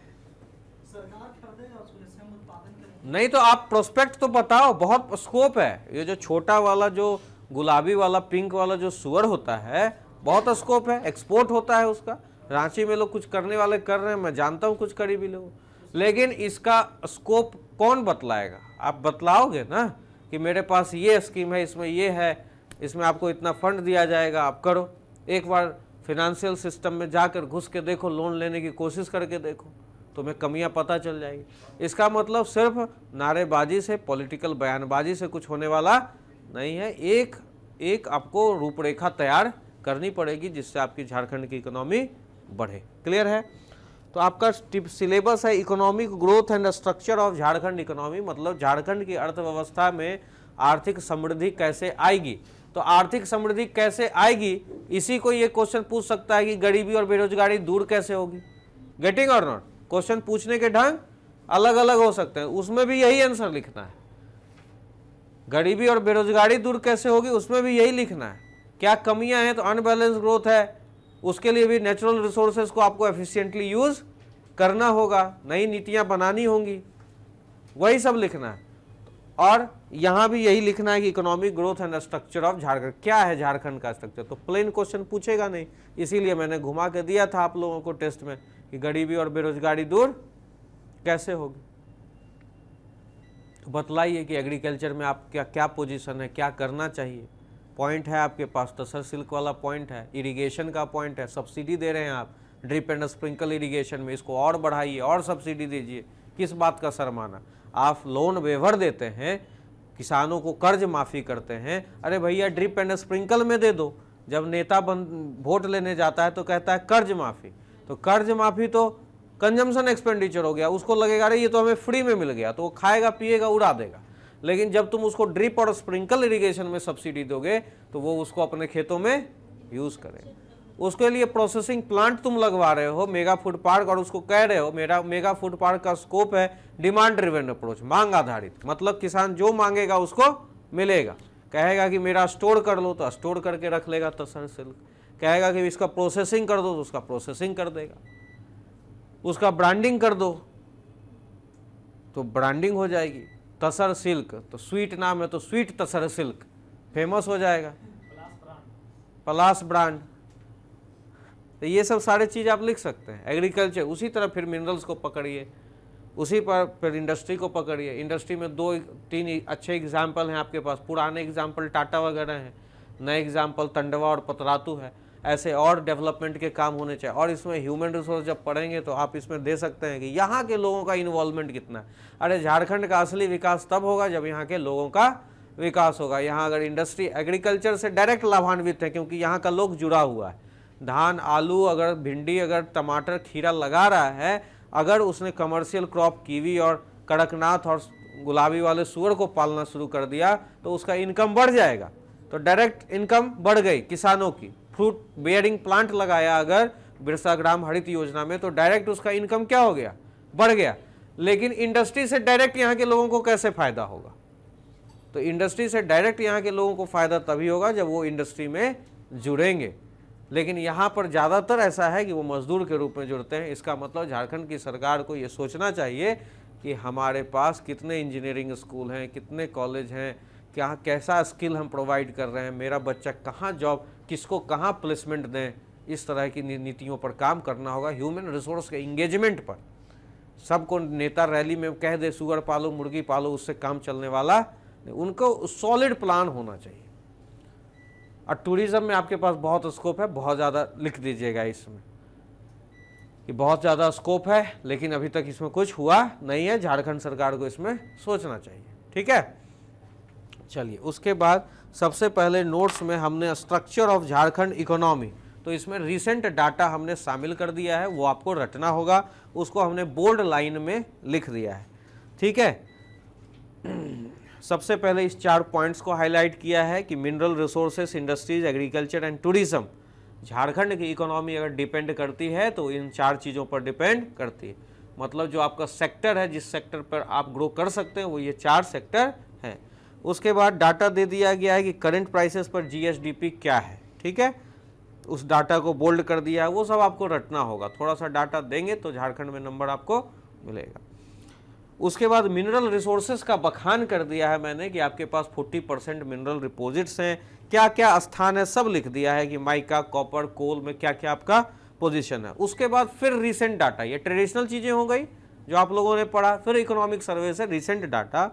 नहीं तो आप प्रोस्पेक्ट तो बताओ, बहुत स्कोप है। ये जो छोटा वाला, जो गुलाबी वाला, पिंक वाला जो सुअर होता है, बहुत स्कोप है, एक्सपोर्ट होता है उसका। रांची में लोग कुछ करने वाले कर रहे हैं, मैं जानता हूं कुछ करीबी लोग, लेकिन इसका स्कोप कौन बतलाएगा। आप बतलाओगे ना कि मेरे पास ये स्कीम है, इसमें ये है, इसमें आपको इतना फंड दिया जाएगा, आप करो। एक बार फिनेंशियल सिस्टम में जाकर घुस के देखो, लोन लेने की कोशिश करके देखो, तुम्हें कमियां पता चल जाएगी। इसका मतलब सिर्फ नारेबाजी से, पॉलिटिकल बयानबाजी से कुछ होने वाला नहीं है। एक आपको रूपरेखा तैयार करनी पड़ेगी जिससे आपकी झारखंड की इकोनॉमी बढ़े। क्लियर है। तो आपका सिलेबस है economic growth and structure of Jharkhand economy, मतलब झारखंड की अर्थव्यवस्था में आर्थिक समृद्धि कैसे आएगी। तो आर्थिक समृद्धि कैसे आएगी, इसी को ये क्वेश्चन पूछ सकता है कि गरीबी और बेरोजगारी दूर कैसे होगी। गेटिंग और नॉट। क्वेश्चन पूछने के ढंग अलग अलग हो सकते हैं, उसमें भी यही आंसर लिखना है। गरीबी और बेरोजगारी दूर कैसे होगी, उसमें भी यही लिखना है। क्या कमियां हैं, तो अनबैलेंस ग्रोथ है, उसके लिए भी नेचुरल रिसोर्सेज को आपको एफिशिएंटली यूज करना होगा, नई नीतियां बनानी होंगी, वही सब लिखना है। और यहां भी यही लिखना है कि economic growth and structure of Jharkhand, क्या है झारखंड का स्ट्रक्चर। तो प्लेन क्वेश्चन पूछेगा नहीं, इसीलिए मैंने घुमा के दिया था आप लोगों को टेस्ट में कि गरीबी और बेरोजगारी दूर कैसे होगी। तो बतलाइए कि एग्रीकल्चर में आप क्या पोजीशन है, क्या करना चाहिए। पॉइंट है आपके पास, तसर सिल्क वाला पॉइंट है, इरिगेशन का पॉइंट है, सब्सिडी दे रहे हैं आप ड्रिप एंड स्प्रिंकल इरिगेशन में, इसको और बढ़ाइए और सब्सिडी दीजिए। किस बात का शर्माना। आप लोन वेवर देते हैं, किसानों को कर्ज माफ़ी करते हैं, अरे भैया ड्रिप एंड स्प्रिंकल में दे दो। जब नेता वोट लेने जाता है तो कहता है कर्ज माफ़ी, तो कर्ज माफ़ी तो कंजम्पशन एक्सपेंडिचर हो गया, उसको लगेगा अरे ये तो हमें फ्री में मिल गया, तो वो खाएगा पिएगा उड़ा देगा। लेकिन जब तुम उसको ड्रिप और स्प्रिंकल इरिगेशन में सब्सिडी दोगे तो वो उसको अपने खेतों में यूज़ करे। उसके लिए प्रोसेसिंग प्लांट तुम लगवा रहे हो, मेगा फूड पार्क, और उसको कह रहे हो मेरा मेगा फूड पार्क का स्कोप है डिमांड ड्रिवन अप्रोच, मांग आधारित, मतलब किसान जो मांगेगा उसको मिलेगा। कहेगा कि मेरा स्टोर कर लो तो स्टोर करके रख लेगा तसर सिल्क, कहेगा कि इसका प्रोसेसिंग कर दो तो उसका प्रोसेसिंग कर देगा, उसका ब्रांडिंग कर दो तो ब्रांडिंग हो जाएगी। तसर सिल्क तो स्वीट नाम है तो स्वीट तसर सिल्क फेमस हो जाएगा, पलास ब्रांड। तो ये सब सारे चीज़ आप लिख सकते हैं। एग्रीकल्चर उसी तरह, फिर मिनरल्स को पकड़िए, उसी पर फिर इंडस्ट्री को पकड़िए। इंडस्ट्री में 2-3 अच्छे एग्जाम्पल हैं आपके पास, पुराने एग्जाम्पल टाटा वगैरह हैं, नए एग्जाम्पल तंडवा और पतरातू है। ऐसे और डेवलपमेंट के काम होने चाहिए। और इसमें ह्यूमन रिसोर्स जब पढ़ेंगे तो आप इसमें दे सकते हैं कि यहाँ के लोगों का इन्वॉल्वमेंट कितना है। अरे झारखंड का असली विकास तब होगा जब यहाँ के लोगों का विकास होगा। यहाँ अगर इंडस्ट्री एग्रीकल्चर से डायरेक्ट लाभान्वित है, क्योंकि यहाँ का लोग जुड़ा हुआ है। धान, आलू, अगर भिंडी, अगर टमाटर, खीरा लगा रहा है, अगर उसने कमर्शियल क्रॉप कीवी और कड़कनाथ और गुलाबी वाले सुअर को पालना शुरू कर दिया तो उसका इनकम बढ़ जाएगा। तो डायरेक्ट इनकम बढ़ गई किसानों की। फ्रूट बेयरिंग प्लांट लगाया अगर बिरसा ग्राम हरित योजना में, तो डायरेक्ट उसका इनकम क्या हो गया, बढ़ गया। लेकिन इंडस्ट्री से डायरेक्ट यहाँ के लोगों को कैसे फायदा होगा? तो इंडस्ट्री से डायरेक्ट यहाँ के लोगों को फायदा तभी होगा जब वो इंडस्ट्री में जुड़ेंगे। लेकिन यहाँ पर ज़्यादातर ऐसा है कि वो मजदूर के रूप में जुड़ते हैं। इसका मतलब झारखंड की सरकार को ये सोचना चाहिए कि हमारे पास कितने इंजीनियरिंग स्कूल हैं, कितने कॉलेज हैं, क्या कैसा स्किल हम प्रोवाइड कर रहे हैं, मेरा बच्चा कहाँ जॉब, किसको कहाँ प्लेसमेंट दें, इस तरह की नीतियों पर काम करना होगा। ह्यूमन रिसोर्स के इंगेजमेंट पर सबको नेता रैली में कह दे सुअर पालो मुर्गी पालो, उससे काम चलने वाला, उनको सॉलिड प्लान होना चाहिए। और टूरिज्म में आपके पास बहुत स्कोप है, बहुत ज़्यादा लिख दीजिएगा इसमें कि बहुत ज़्यादा स्कोप है, लेकिन अभी तक इसमें कुछ हुआ नहीं है। झारखंड सरकार को इसमें सोचना चाहिए, ठीक है। चलिए, उसके बाद सबसे पहले नोट्स में हमने स्ट्रक्चर ऑफ झारखंड इकोनॉमी, तो इसमें रिसेंट डाटा हमने शामिल कर दिया है, वो आपको रटना होगा, उसको हमने बोल्ड लाइन में लिख दिया है, ठीक है। सबसे पहले इस 4 पॉइंट्स को हाईलाइट किया है कि mineral resources, industries, agriculture and tourism, Jharkhand की इकोनॉमी अगर डिपेंड करती है तो इन 4 चीज़ों पर डिपेंड करती है। मतलब जो आपका सेक्टर है, जिस सेक्टर पर आप ग्रो कर सकते हैं, वो ये 4 सेक्टर हैं। उसके बाद डाटा दे दिया गया है कि करंट प्राइसेस पर जीएसडीपी क्या है, ठीक है, उस डाटा को बोल्ड कर दिया है, वो सब आपको रटना होगा। थोड़ा सा डाटा देंगे तो झारखंड में नंबर आपको मिलेगा। उसके बाद मिनरल रिसोर्सेज का बखान कर दिया है मैंने कि आपके पास 40% मिनरल डिपॉजिट्स हैं, क्या क्या स्थान है सब लिख दिया है कि माइका, कॉपर, कोल में क्या क्या आपका पोजीशन है। उसके बाद फिर रिसेंट डाटा, ये ट्रेडिशनल चीज़ें हो गई जो आप लोगों ने पढ़ा, फिर इकोनॉमिक सर्वे से रिसेंट डाटा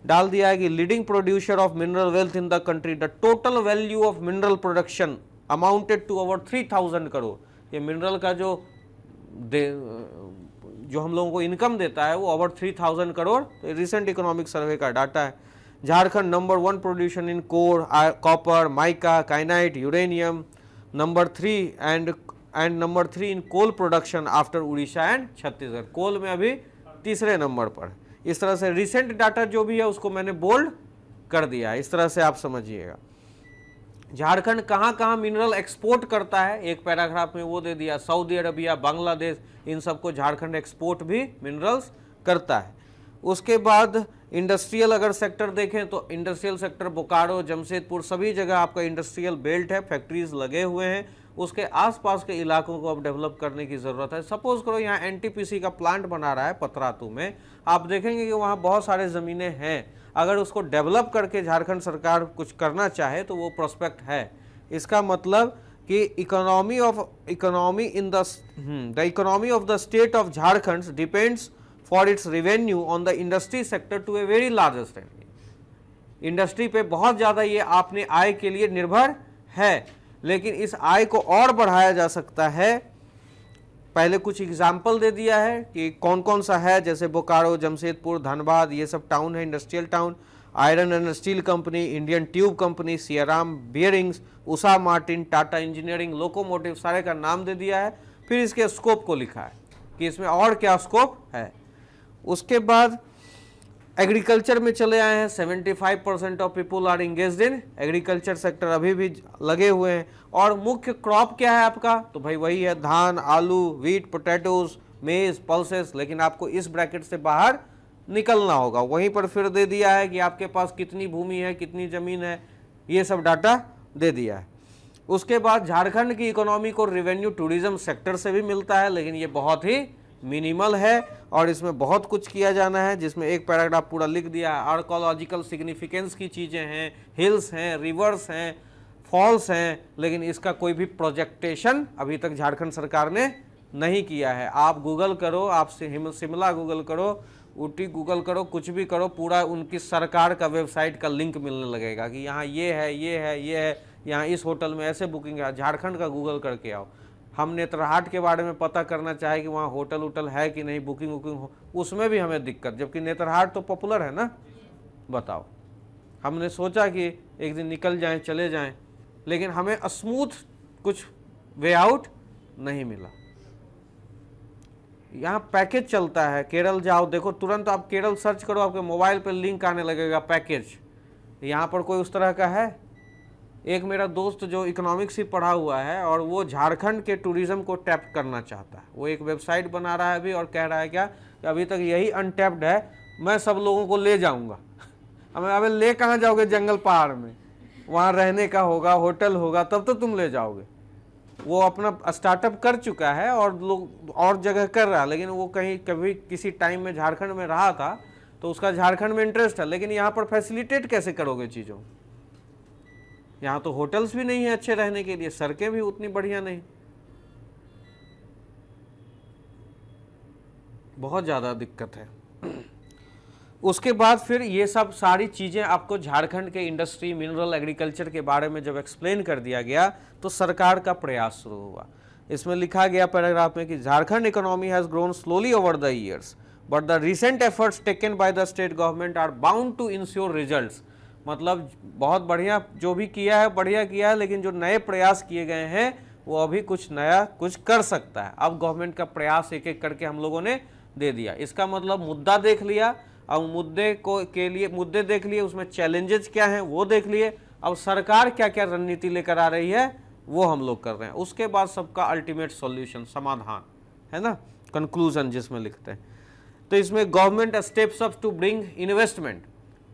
डाल दिया है कि leading producer of mineral wealth in the country, the total value of mineral production amounted to over 3000 crore. ये मिनरल का जो हम लोगों को इनकम देता है वो ओवर 3000 करोड़, तो रिसेंट इकोनॉमिक सर्वे का डाटा है। Jharkhand number 1 production in core, copper, mica, kyanite, uranium, number 3 and number 3 in coal production after Orissa and Chhattisgarh. Coal में अभी तीसरे नंबर पर। इस तरह से रिसेंट डाटा जो भी है उसको मैंने बोल्ड कर दिया है, इस तरह से आप समझिएगा। झारखंड कहाँ कहाँ मिनरल एक्सपोर्ट करता है, एक पैराग्राफ में वो दे दिया, सऊदी अरबिया, बांग्लादेश, इन सबको झारखंड एक्सपोर्ट भी मिनरल्स करता है। उसके बाद इंडस्ट्रियल अगर सेक्टर देखें तो इंडस्ट्रियल सेक्टर बोकारो, जमशेदपुर, सभी जगह आपका इंडस्ट्रियल बेल्ट है, फैक्ट्रीज लगे हुए हैं। उसके आसपास के इलाकों को अब डेवलप करने की ज़रूरत है। सपोज करो यहाँ एनटीपीसी का प्लांट बना रहा है पतरातू में, आप देखेंगे कि वहाँ बहुत सारे ज़मीनें हैं, अगर उसको डेवलप करके झारखंड सरकार कुछ करना चाहे तो वो प्रोस्पेक्ट है। इसका मतलब कि economy of the state of Jharkhand depends for its revenue on the industry sector to a very large extent. Industry पे बहुत ज़्यादा ये आपने आय के लिए निर्भर है, लेकिन इस आय को और बढ़ाया जा सकता है। पहले कुछ एग्जाम्पल दे दिया है कि कौन कौन सा है, जैसे बोकारो, जमशेदपुर, धनबाद, ये सब टाउन है industrial town. Iron and steel company, Indian tube company, Siyaram bearings, Usha Martin, Tata engineering, locomotive, सारे का नाम दे दिया है। फिर इसके स्कोप को लिखा है कि इसमें और क्या स्कोप है। उसके बाद एग्रीकल्चर में चले आए हैं, 75% of people are engaged in agriculture sector, अभी भी लगे हुए हैं। और मुख्य क्रॉप क्या है आपका, तो भाई वही है धान, आलू, व्हीट, पोटैटोज, मेज, पल्सेस, लेकिन आपको इस ब्रैकेट से बाहर निकलना होगा। वहीं पर फिर दे दिया है कि आपके पास कितनी भूमि है, कितनी ज़मीन है, ये सब डाटा दे दिया है। उसके बाद झारखंड की इकोनॉमी को रेवेन्यू टूरिज्म सेक्टर से भी मिलता है, लेकिन ये बहुत ही मिनिमल है और इसमें बहुत कुछ किया जाना है, जिसमें एक पैराग्राफ पूरा लिख दिया है। आर्कोलॉजिकल सिग्निफिकेंस की चीज़ें हैं, हिल्स हैं, रिवर्स हैं, फॉल्स हैं, लेकिन इसका कोई भी प्रोजेक्टेशन अभी तक झारखंड सरकार ने नहीं किया है। आप गूगल करो, आप शिमला गूगल करो, ऊटी गूगल करो, कुछ भी करो, पूरा उनकी सरकार का वेबसाइट का लिंक मिलने लगेगा कि यहाँ ये है, ये है, ये है, यहाँ इस होटल में ऐसे बुकिंग है। झारखंड का गूगल करके आओ। हम नेत्रहाट के बारे में पता करना चाहे कि वहाँ होटल उटल है कि नहीं, बुकिंग वुकिंग हो, उसमें भी हमें दिक्कत, जबकि नेत्रहाट तो पॉपुलर है ना। बताओ, हमने सोचा कि एक दिन निकल जाएं, चले जाएं, लेकिन हमें स्मूथ कुछ वे आउट नहीं मिला। यहाँ पैकेज चलता है, केरल जाओ, देखो तुरंत आप केरल सर्च करो, आपके मोबाइल पर लिंक आने लगेगा पैकेज। यहाँ पर कोई उस तरह का है? एक मेरा दोस्त जो इकोनॉमिक्स ही पढ़ा हुआ है और वो झारखंड के टूरिज्म को टैप करना चाहता है, वो एक वेबसाइट बना रहा है अभी और कह रहा है क्या कि अभी तक यही अनटैप्ड है, मैं सब लोगों को ले जाऊंगा। अबे ले कहाँ जाओगे, जंगल पहाड़ में, वहाँ रहने का होगा, होटल होगा, तब तो तुम ले जाओगे। वो अपना स्टार्टअप कर चुका है और लोग और जगह कर रहा है, लेकिन वो कहीं कभी किसी टाइम में झारखंड में रहा था तो उसका झारखंड में इंटरेस्ट है, लेकिन यहाँ पर फैसिलिटेट कैसे करोगे चीज़ों। यहाँ तो होटल्स भी नहीं है अच्छे रहने के लिए, सड़कें भी उतनी बढ़िया नहीं, बहुत ज़्यादा दिक्कत है। उसके बाद फिर ये सब सारी चीज़ें आपको झारखंड के इंडस्ट्री, मिनरल, एग्रीकल्चर के बारे में जब एक्सप्लेन कर दिया गया तो सरकार का प्रयास शुरू हुआ। इसमें लिखा गया पैराग्राफ में कि Jharkhand economy has grown slowly over the years but the recent efforts taken by the state government are bound to ensure results. मतलब बहुत बढ़िया जो भी किया है, बढ़िया किया है, लेकिन जो नए प्रयास किए गए हैं वो अभी कुछ नया कुछ कर सकता है। अब गवर्नमेंट का प्रयास एक एक करके हम लोगों ने दे दिया। इसका मतलब मुद्दा देख लिया, अब मुद्दे को के लिए मुद्दे देख लिए, उसमें चैलेंजेस क्या हैं वो देख लिए, अब सरकार क्या क्या रणनीति लेकर आ रही है वो हम लोग कर रहे हैं। उसके बाद सबका अल्टीमेट सॉल्यूशन, समाधान है ना, कंक्लूजन जिसमें लिखते हैं। तो इसमें government steps up to bring investment,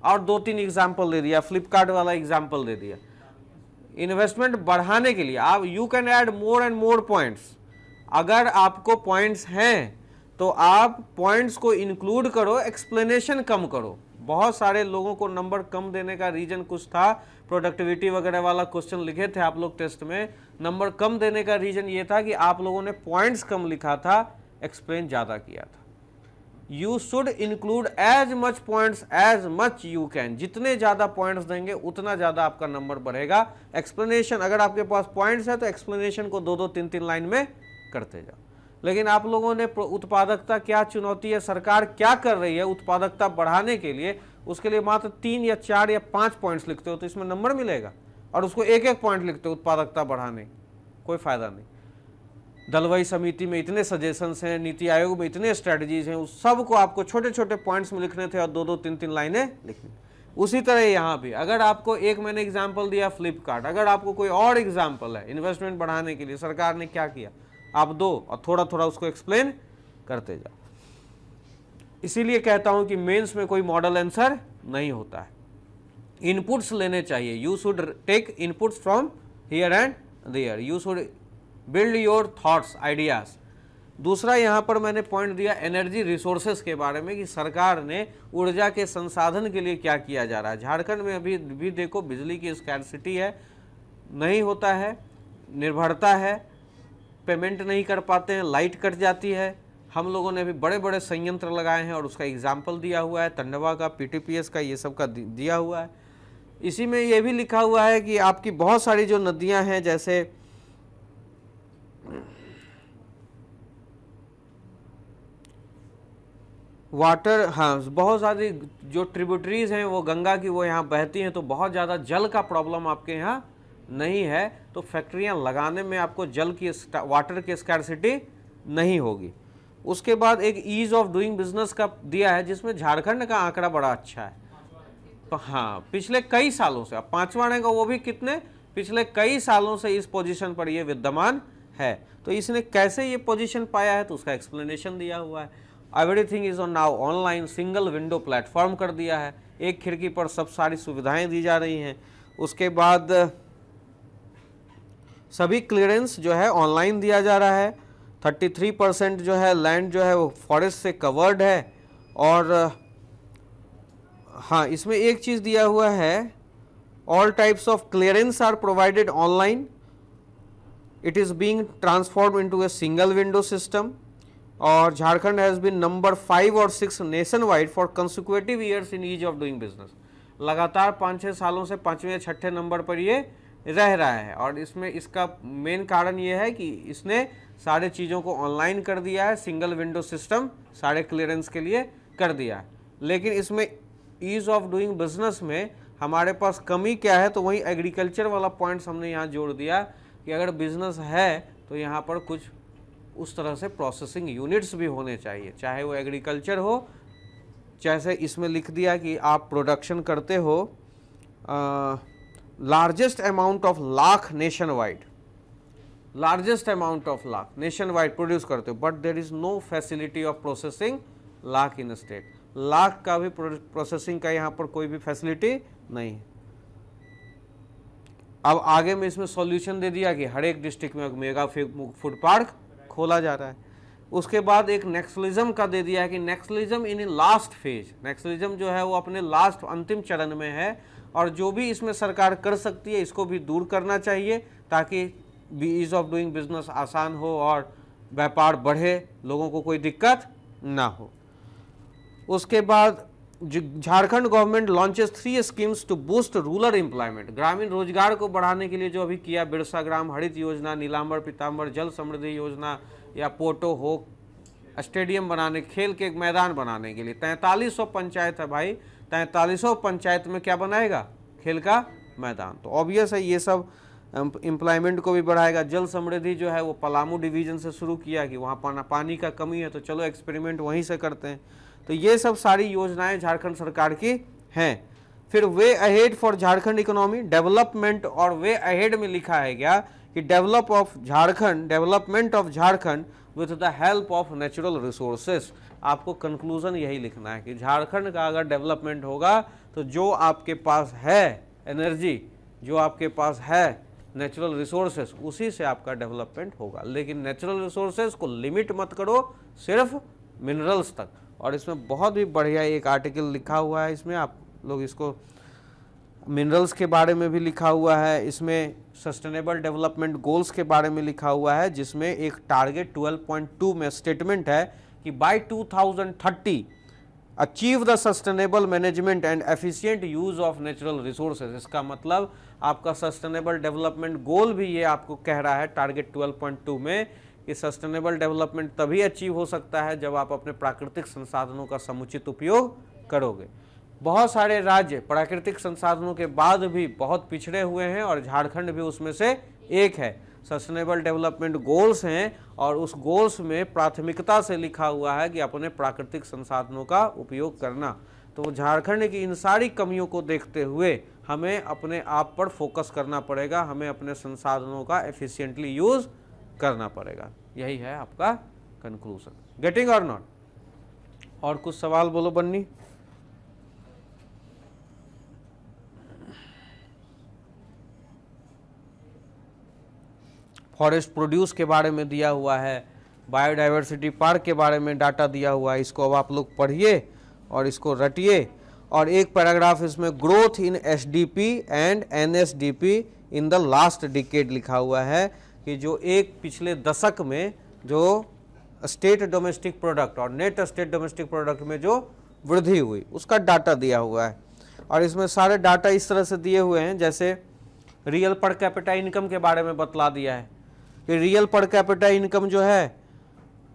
और 2-3 एग्जाम्पल दे दिया, फ्लिपकार्ट वाला एग्जाम्पल दे दिया। इन्वेस्टमेंट बढ़ाने के लिए आप you can add more and more points. अगर आपको पॉइंट्स हैं तो आप पॉइंट्स को इंक्लूड करो, एक्सप्लेनेशन कम करो। बहुत सारे लोगों को नंबर कम देने का रीजन कुछ था, प्रोडक्टिविटी वगैरह वाला क्वेश्चन लिखे थे आप लोग टेस्ट में, नंबर कम देने का रीजन ये था कि आप लोगों ने पॉइंट्स कम लिखा था, एक्सप्लेन ज़्यादा किया था। You should include as much points as much you can. जितने ज़्यादा पॉइंट्स देंगे उतना ज़्यादा आपका नंबर बढ़ेगा। एक्सप्लेनेशन, अगर आपके पास पॉइंट्स है तो एक्सप्लेनेशन को 2-2, 3-3 लाइन में करते जाओ। लेकिन आप लोगों ने उत्पादकता क्या चुनौती है, सरकार क्या कर रही है उत्पादकता बढ़ाने के लिए, उसके लिए मात्र 3 या 4 या 5 पॉइंट्स लिखते हो तो इसमें नंबर मिलेगा, और उसको एक एक पॉइंट लिखते हो उत्पादकता बढ़ाने, कोई फायदा नहीं। दलवाई समिति में इतने सजेशंस हैं, नीति आयोग में इतने स्ट्रेटजीज हैं, उस सब को आपको छोटे छोटे पॉइंट्स में लिखने थे और 2-2, 3-3 लाइनें लिखनी। उसी तरह यहाँ भी अगर आपको एक मैंने एग्जाम्पल दिया फ्लिपकार्ट, अगर आपको कोई और एग्जाम्पल है इन्वेस्टमेंट बढ़ाने के लिए सरकार ने क्या किया, आप दो और थोड़ा थोड़ा उसको एक्सप्लेन करते जाओ। इसीलिए कहता हूं कि मेंस में कोई मॉडल आंसर नहीं होता है, इनपुट्स लेने चाहिए। You should take inputs from here and there, you should build your thoughts, ideas. दूसरा यहाँ पर मैंने पॉइंट दिया एनर्जी रिसोर्सेस के बारे में कि सरकार ने ऊर्जा के संसाधन के लिए क्या किया जा रहा है। झारखंड में अभी भी देखो बिजली की स्कैर्सिटी है, नहीं होता है, निर्भरता है, पेमेंट नहीं कर पाते हैं, लाइट कट जाती है। हम लोगों ने अभी बड़े बड़े संयंत्र लगाए हैं और उसका एग्जाम्पल दिया हुआ है, टंडवा का, पीटीपीएस का, ये सब का दिया हुआ है। इसी में ये भी लिखा हुआ है कि आपकी बहुत सारी जो नदियां हैं, जैसे वाटर, हाँ बहुत सारी जो ट्रिब्यूटरीज हैं वो गंगा की वो यहाँ बहती हैं, तो बहुत ज़्यादा जल का प्रॉब्लम आपके यहाँ नहीं है, तो फैक्ट्रियाँ लगाने में आपको जल की, वाटर की स्कैर्सिटी नहीं होगी। उसके बाद एक ईज ऑफ डूइंग बिजनेस का दिया है जिसमें झारखंड का आंकड़ा बड़ा अच्छा है। तो हाँ पिछले कई सालों से, अब 5वां रैंक वो भी कितने, पिछले कई सालों से इस पोजीशन पर ये विद्यमान है। तो इसने कैसे ये पोजीशन पाया है तो उसका एक्सप्लेनेशन दिया हुआ है। Everything is on now online, single window platform कर दिया है, एक खिड़की पर सब सारी सुविधाएं दी जा रही हैं। उसके बाद सभी क्लियरेंस जो है ऑनलाइन दिया जा रहा है। 33% जो है लैंड जो है वो फॉरेस्ट से कवर्ड है। और हाँ इसमें एक चीज़ दिया हुआ है, all types of clearance are provided online, it is being transform into a single window system. और झारखंड हैज़ बीन नंबर 5 और 6 nationwide for consecutive years in ease of doing business. लगातार 5-6 सालों से 5वें या 6ठे नंबर पर ये रह रहा है। और इसमें इसका मेन कारण ये है कि इसने सारे चीज़ों को ऑनलाइन कर दिया है, सिंगल विंडो सिस्टम सारे क्लियरेंस के लिए कर दिया है। लेकिन इसमें ईज ऑफ डूइंग बिजनेस में हमारे पास कमी क्या है, तो वही एग्रीकल्चर वाला पॉइंट्स हमने यहाँ जोड़ दिया कि अगर बिजनेस है तो यहाँ पर कुछ उस तरह से प्रोसेसिंग यूनिट्स भी होने चाहिए, चाहे वो एग्रीकल्चर हो, जैसे इसमें लिख दिया कि आप प्रोडक्शन करते हो largest amount of lac nationwide, largest amount of lac nationwide produce करते हो, but there is no facility of processing lac in state. लाख का भी प्रोसेसिंग का यहाँ पर कोई भी फैसिलिटी नहीं है। अब आगे में इसमें सॉल्यूशन दे दिया कि हर एक डिस्ट्रिक्ट में मेगा फूड पार्क खोला जा रहा है। उसके बाद एक नेक्सलिज्म का दे दिया है कि Naxalism in last phase, Naxalism जो है वो अपने लास्ट अंतिम चरण में है, और जो भी इसमें सरकार कर सकती है इसको भी दूर करना चाहिए ताकि ईज ऑफ डूइंग बिजनेस आसान हो और व्यापार बढ़े, लोगों को कोई दिक्कत ना हो। उसके बाद Jharkhand government launches 3 schemes to boost rural employment, ग्रामीण रोजगार को बढ़ाने के लिए जो अभी किया, बिरसा ग्राम हरित योजना, नीलांबर पीताम्बर जल समृद्धि योजना, या पोटो हो स्टेडियम बनाने, खेल के एक मैदान बनाने के लिए 4300 पंचायत है भाई, 4300 पंचायत में क्या बनाएगा, खेल का मैदान। तो ऑब्वियस है ये सब एम्प्लॉयमेंट को भी बढ़ाएगा। जल समृद्धि जो है वो पलामू डिवीजन से शुरू किया कि वहाँ पानी का कमी है, तो चलो एक्सपेरिमेंट वहीं से करते हैं। तो ये सब सारी योजनाएं झारखंड सरकार की हैं। फिर way ahead for Jharkhand economy development, और वे अहेड में लिखा है क्या कि development of Jharkhand with the help of natural resources. आपको कंक्लूजन यही लिखना है कि झारखंड का अगर डेवलपमेंट होगा तो जो आपके पास है एनर्जी, जो आपके पास है नेचुरल रिसोर्सेस, उसी से आपका डेवलपमेंट होगा। लेकिन नेचुरल रिसोर्सेस को लिमिट मत करो सिर्फ मिनरल्स तक। और इसमें बहुत ही बढ़िया एक आर्टिकल लिखा हुआ है, इसमें आप लोग इसको मिनरल्स के बारे में भी लिखा हुआ है, इसमें सस्टेनेबल डेवलपमेंट गोल्स के बारे में लिखा हुआ है, जिसमें एक टारगेट 12.2 में स्टेटमेंट है कि by 2030 achieve the sustainable management and efficient use of natural resources. इसका मतलब आपका सस्टेनेबल डेवलपमेंट गोल भी ये आपको कह रहा है टारगेट 12.2 में कि सस्टेनेबल डेवलपमेंट तभी अचीव हो सकता है जब आप अपने प्राकृतिक संसाधनों का समुचित उपयोग करोगे। बहुत सारे राज्य प्राकृतिक संसाधनों के बाद भी बहुत पिछड़े हुए हैं और झारखंड भी उसमें से एक है। सस्टेनेबल डेवलपमेंट गोल्स हैं और उस गोल्स में प्राथमिकता से लिखा हुआ है कि अपने प्राकृतिक संसाधनों का उपयोग करना। तो झारखंड की इन सारी कमियों को देखते हुए हमें अपने आप पर फोकस करना पड़ेगा, हमें अपने संसाधनों का एफिशिएंटली यूज करना पड़ेगा। यही है आपका कंक्लूजन। गेटिंग और नॉट? और कुछ सवाल बोलो बन्नी। फॉरेस्ट प्रोड्यूस के बारे में दिया हुआ है, बायोडाइवर्सिटी पार्क के बारे में डाटा दिया हुआ है, इसको अब आप लोग पढ़िए और इसको रटिए। और एक पैराग्राफ इसमें growth in SDP and NSDP in the last decade लिखा हुआ है कि जो एक पिछले दशक में जो स्टेट डोमेस्टिक प्रोडक्ट और नेट स्टेट डोमेस्टिक प्रोडक्ट में जो वृद्धि हुई उसका डाटा दिया हुआ है। और इसमें सारे डाटा इस तरह से दिए हुए हैं, जैसे रियल पर कैपिटा इनकम के बारे में बतला दिया है कि रियल पर कैपिटा इनकम जो है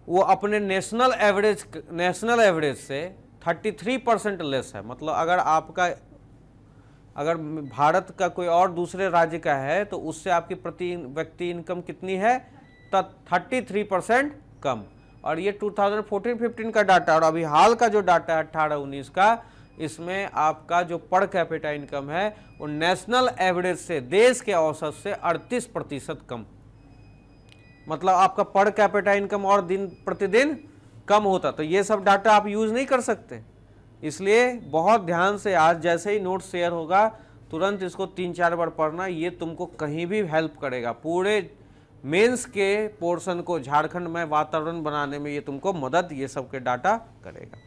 वो अपने नेशनल एवरेज से 33% लेस है। मतलब अगर भारत का कोई और दूसरे राज्य का है तो उससे आपकी प्रति व्यक्ति इनकम कितनी है, 33% कम। और ये 2014-15 का डाटा, और अभी हाल का जो डाटा है 18-19 का, इसमें आपका जो पर कैपिटा इनकम है वो नेशनल एवरेज से, देश के औसत से 38% कम। मतलब आपका पर कैपिटा इनकम और दिन प्रतिदिन कम होता। तो ये सब डाटा आप यूज नहीं कर सकते, इसलिए बहुत ध्यान से आज जैसे ही नोट शेयर होगा तुरंत इसको 3-4 बार पढ़ना। ये तुमको कहीं भी हेल्प करेगा, पूरे मेंस के पोर्शन को झारखंड में वातावरण बनाने में ये तुमको मदद, ये सब के डाटा करेगा।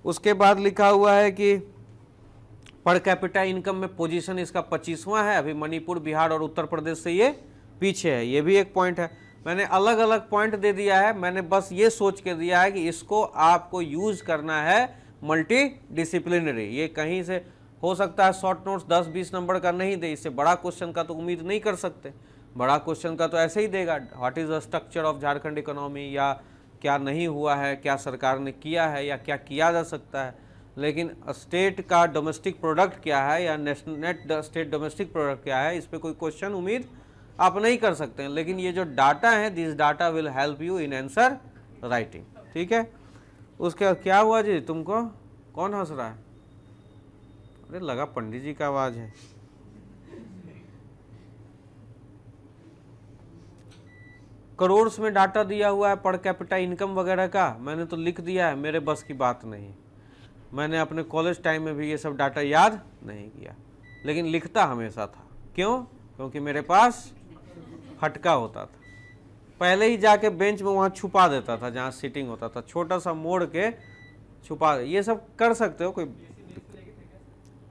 उसके बाद लिखा हुआ है कि पर कैपिटा इनकम में पोजीशन इसका 25वां है। अभी मणिपुर, बिहार और उत्तर प्रदेश से ये पीछे है। ये भी एक पॉइंट है। मैंने अलग अलग पॉइंट दे दिया है, मैंने बस ये सोच के दिया है कि इसको आपको यूज करना है मल्टी डिसिप्लिनरी। ये कहीं से हो सकता है शॉर्ट नोट्स 10-20 नंबर का नहीं दे, इससे बड़ा क्वेश्चन का तो उम्मीद नहीं कर सकते। बड़ा क्वेश्चन का तो ऐसे ही देगा, what is the structure of Jharkhand economy, या क्या नहीं हुआ है, क्या सरकार ने किया है, या क्या किया जा सकता है। लेकिन स्टेट का डोमेस्टिक प्रोडक्ट क्या है या नेट स्टेट डोमेस्टिक प्रोडक्ट क्या है, इस पर कोई क्वेश्चन उम्मीद आप नहीं कर सकते हैं। लेकिन ये जो डाटा है, this data will help you in answer writing. ठीक है। उसके बाद क्या हुआ जी, तुमको कौन हंस रहा है? अरे लगा पंडित जी का आवाज है। करोड़ में डाटा दिया हुआ है पर कैपिटा इनकम वगैरह का, मैंने तो लिख दिया है, मेरे बस की बात नहीं। मैंने अपने कॉलेज टाइम में भी ये सब डाटा याद नहीं किया, लेकिन लिखता हमेशा था। क्यों? क्योंकि मेरे पास फटका होता था, पहले ही जाके बेंच में वहाँ छुपा देता था जहाँ सीटिंग होता था, छोटा सा मोड़ के छुपा। ये सब कर सकते हो, कोई।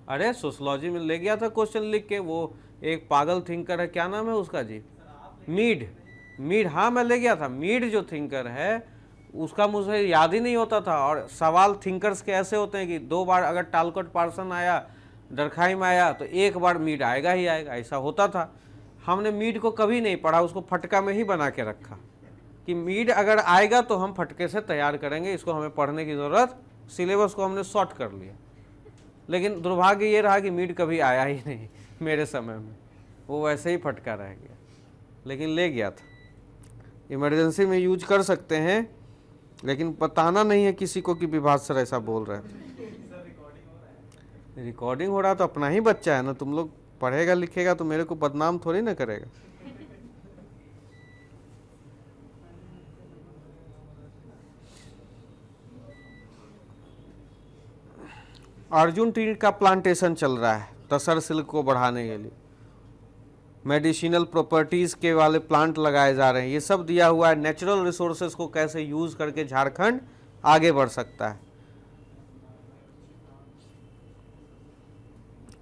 अरे सोशलॉजी में ले गया था क्वेश्चन लिख के, वो एक पागल थिंकर है, क्या नाम है उसका जी, मीड, हाँ मैं ले गया था। मीड जो थिंकर है उसका मुझे याद ही नहीं होता था। और सवाल थिंकर्स के ऐसे होते हैं कि 2 बार अगर टालकोट पार्सन आया, डरखाइम आया, तो 1 बार मीड आएगा ही आएगा, ऐसा होता था। हमने मीड को कभी नहीं पढ़ा, उसको फटका में ही बना के रखा कि मीड अगर आएगा तो हम फटके से तैयार करेंगे, इसको हमें पढ़ने की ज़रूरत, सिलेबस को हमने शॉर्ट कर लिया। लेकिन दुर्भाग्य ये रहा कि मीड कभी आया ही नहीं मेरे समय में, वो वैसे ही फटका रह गया, लेकिन ले गया था। इमरजेंसी में यूज कर सकते हैं, लेकिन बताना नहीं है किसी को कि विभास सर ऐसा बोल रहे थे। रिकॉर्डिंग हो रहा तो अपना ही बच्चा है ना, तुम लोग पढ़ेगा लिखेगा तो मेरे को बदनाम थोड़ी ना करेगा। अर्जुन ट्री का प्लांटेशन चल रहा है तसर सिल्क को बढ़ाने के लिए, मेडिसिनल प्रॉपर्टीज के वाले प्लांट लगाए जा रहे हैं। ये सब दिया हुआ है, नेचुरल रिसोर्सेज को कैसे यूज करके झारखंड आगे बढ़ सकता है।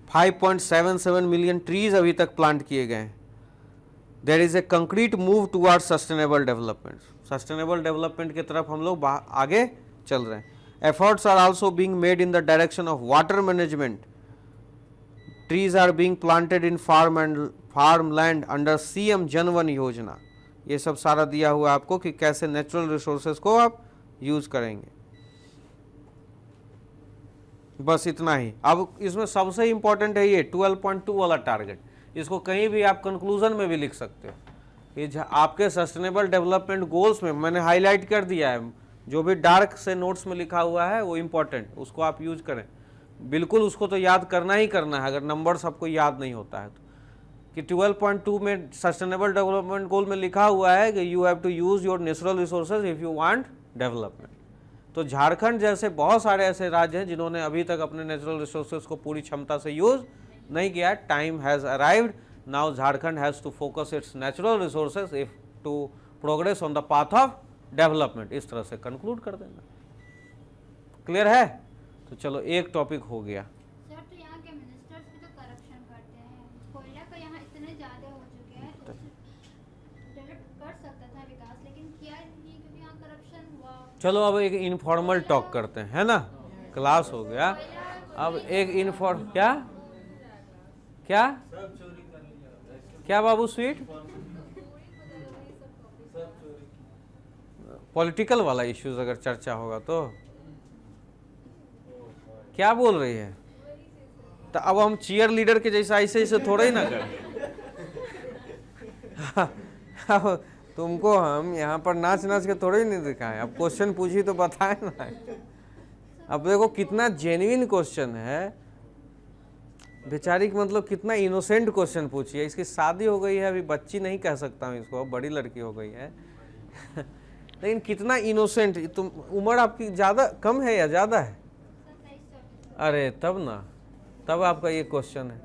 5.77 मिलियन ट्रीज अभी तक प्लांट किए गए हैं। There is a concrete move towards sustainable development. Sustainable development की तरफ हम लोग आगे चल रहे हैं। Efforts are also being made in the direction of water management. Trees are being planted in farmland under CM Jan-Van योजना। ये सब सारा दिया हुआ आपको कि कैसे नेचुरल रिसोर्सेज को आप यूज करेंगे। बस इतना ही। अब इसमें सबसे इंपॉर्टेंट है ये 12.2 वाला टारगेट, इसको कहीं भी आप कंक्लूजन में भी लिख सकते हो। ये आपके सस्टेनेबल डेवलपमेंट गोल्स में मैंने हाईलाइट कर दिया है, जो भी डार्क से नोट्स में लिखा हुआ है वो इम्पोर्टेंट, उसको आप यूज करें। बिल्कुल उसको तो याद करना ही करना है, अगर नंबर्स आपको याद नहीं होता है तो। कि 12.2 में सस्टेनेबल डेवलपमेंट गोल में लिखा हुआ है कि you have to use your natural resources if you want development. तो झारखंड जैसे बहुत सारे ऐसे राज्य हैं जिन्होंने अभी तक अपने नेचुरल रिसोर्सेज को पूरी क्षमता से यूज नहीं किया। Time has arrived, now Jharkhand has to focus its natural resources if to progress on the path of development. इस तरह से कंक्लूड कर देना। क्लियर है? तो चलो एक टॉपिक हो गया। सर तो यहाँ के मिनिस्टर्स भी तो करप्शन करते हैं, कोयला का यहाँ इतने ज्यादा हो चुके हैं तो डेवलप कर सकता था विकास, लेकिन किया नहीं क्योंकि यहाँ करप्शन हुआ। चलो अब एक इनफॉर्मल टॉक करते हैं, है ना, क्लास हो गया। अब एक इनफॉर्म क्या क्या क्या बाबू स्वीट पॉलिटिकल वाला इश्यूज अगर चर्चा होगा तो क्या बोल रही है? तो अब हम चीयर लीडर के जैसा ऐसे ऐसे थोड़ा ही ना करें। अब तुमको हम यहाँ पर नाच नाच के थोड़े ही नहीं दिखाएं, अब क्वेश्चन पूछी तो बताए ना। अब देखो कितना जेन्युइन क्वेश्चन है, बेचारी की मतलब कितना इनोसेंट क्वेश्चन पूछी है। इसकी शादी हो गई है, अभी बच्ची नहीं कह सकता हूँ इसको, अब बड़ी लड़की हो गई है। लेकिन कितना इनोसेंट। तुम उम्र आपकी ज़्यादा कम है या ज़्यादा है? अरे तब ना, तब आपका ये क्वेश्चन है।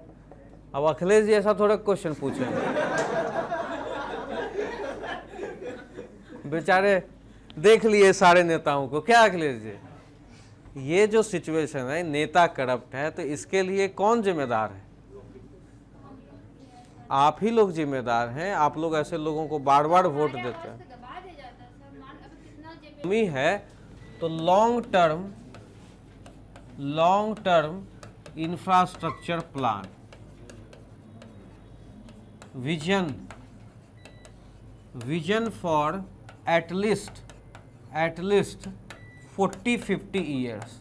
अब अखिलेश जी ऐसा थोड़ा क्वेश्चन पूछे, बेचारे देख लिए सारे नेताओं को। क्या अखिलेश जी, ये जो सिचुएशन है, नेता करप्ट है, तो इसके लिए कौन जिम्मेदार है? आप ही लोग जिम्मेदार हैं। आप लोग ऐसे लोगों को बार बार वोट देते हैं। कमी है तो long term infrastructure plan, vision for at least 40-50 years.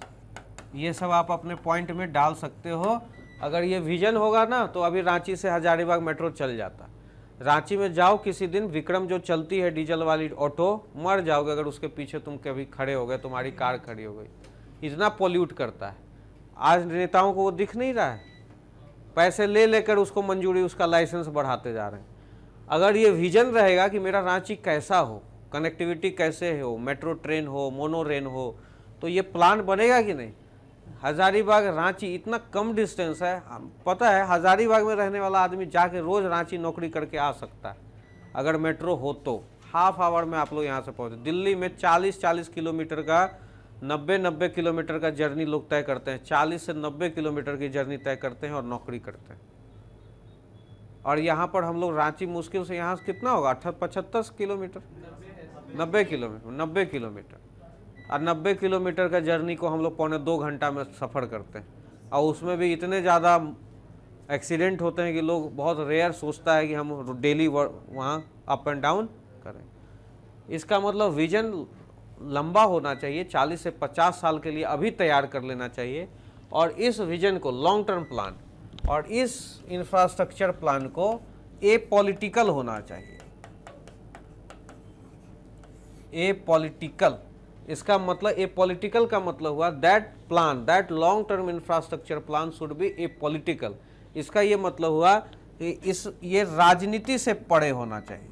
ये सब आप अपने पॉइंट में डाल सकते हो। अगर ये विजन होगा ना तो अभी रांची से हजारीबाग मेट्रो चल जाता। रांची में जाओ किसी दिन, विक्रम जो चलती है डीजल वाली ऑटो, मर जाओगे अगर उसके पीछे तुम कभी खड़े हो गए, तुम्हारी कार खड़ी हो गई। इतना पॉल्यूट करता है। आज नेताओं को वो दिख नहीं रहा है, पैसे ले लेकर उसको मंजूरी, उसका लाइसेंस बढ़ाते जा रहे हैं। अगर ये विजन रहेगा कि मेरा रांची कैसा हो, कनेक्टिविटी कैसे हो, मेट्रो ट्रेन हो, मोनो रेल हो, तो ये प्लान बनेगा कि नहीं। हजारीबाग रांची इतना कम डिस्टेंस है, पता है हजारीबाग में रहने वाला आदमी जाके रोज रांची नौकरी करके आ सकता है अगर मेट्रो हो तो। हाफ आवर में आप लोग यहाँ से पहुँचे। दिल्ली में 40-40 किलोमीटर का 90-90 किलोमीटर का जर्नी लोग तय करते हैं, 40 से 90 किलोमीटर की जर्नी तय करते हैं और नौकरी करते हैं। और यहाँ पर हम लोग रांची मुश्किल से यहाँ से कितना होगा 75 किलोमीटर, 90 किलोमीटर, और 90 किलोमीटर का जर्नी को हम लोग 1.25 घंटा में सफ़र करते हैं। और उसमें भी इतने ज़्यादा एक्सीडेंट होते हैं कि लोग बहुत रेयर सोचता है कि हम डेली वहाँ अप एंड डाउन करें। इसका मतलब विजन लंबा होना चाहिए, 40 से 50 साल के लिए अभी तैयार कर लेना चाहिए। और इस विजन को लॉन्ग टर्म प्लान और इस इंफ्रास्ट्रक्चर प्लान को एपॉलिटिकल होना चाहिए। एपॉलिटिकल, इसका मतलब एपॉलिटिकल का मतलब हुआ that plan, that long term infrastructure plan should be apolitical. इसका ये मतलब हुआ कि ये राजनीति से परे होना चाहिए,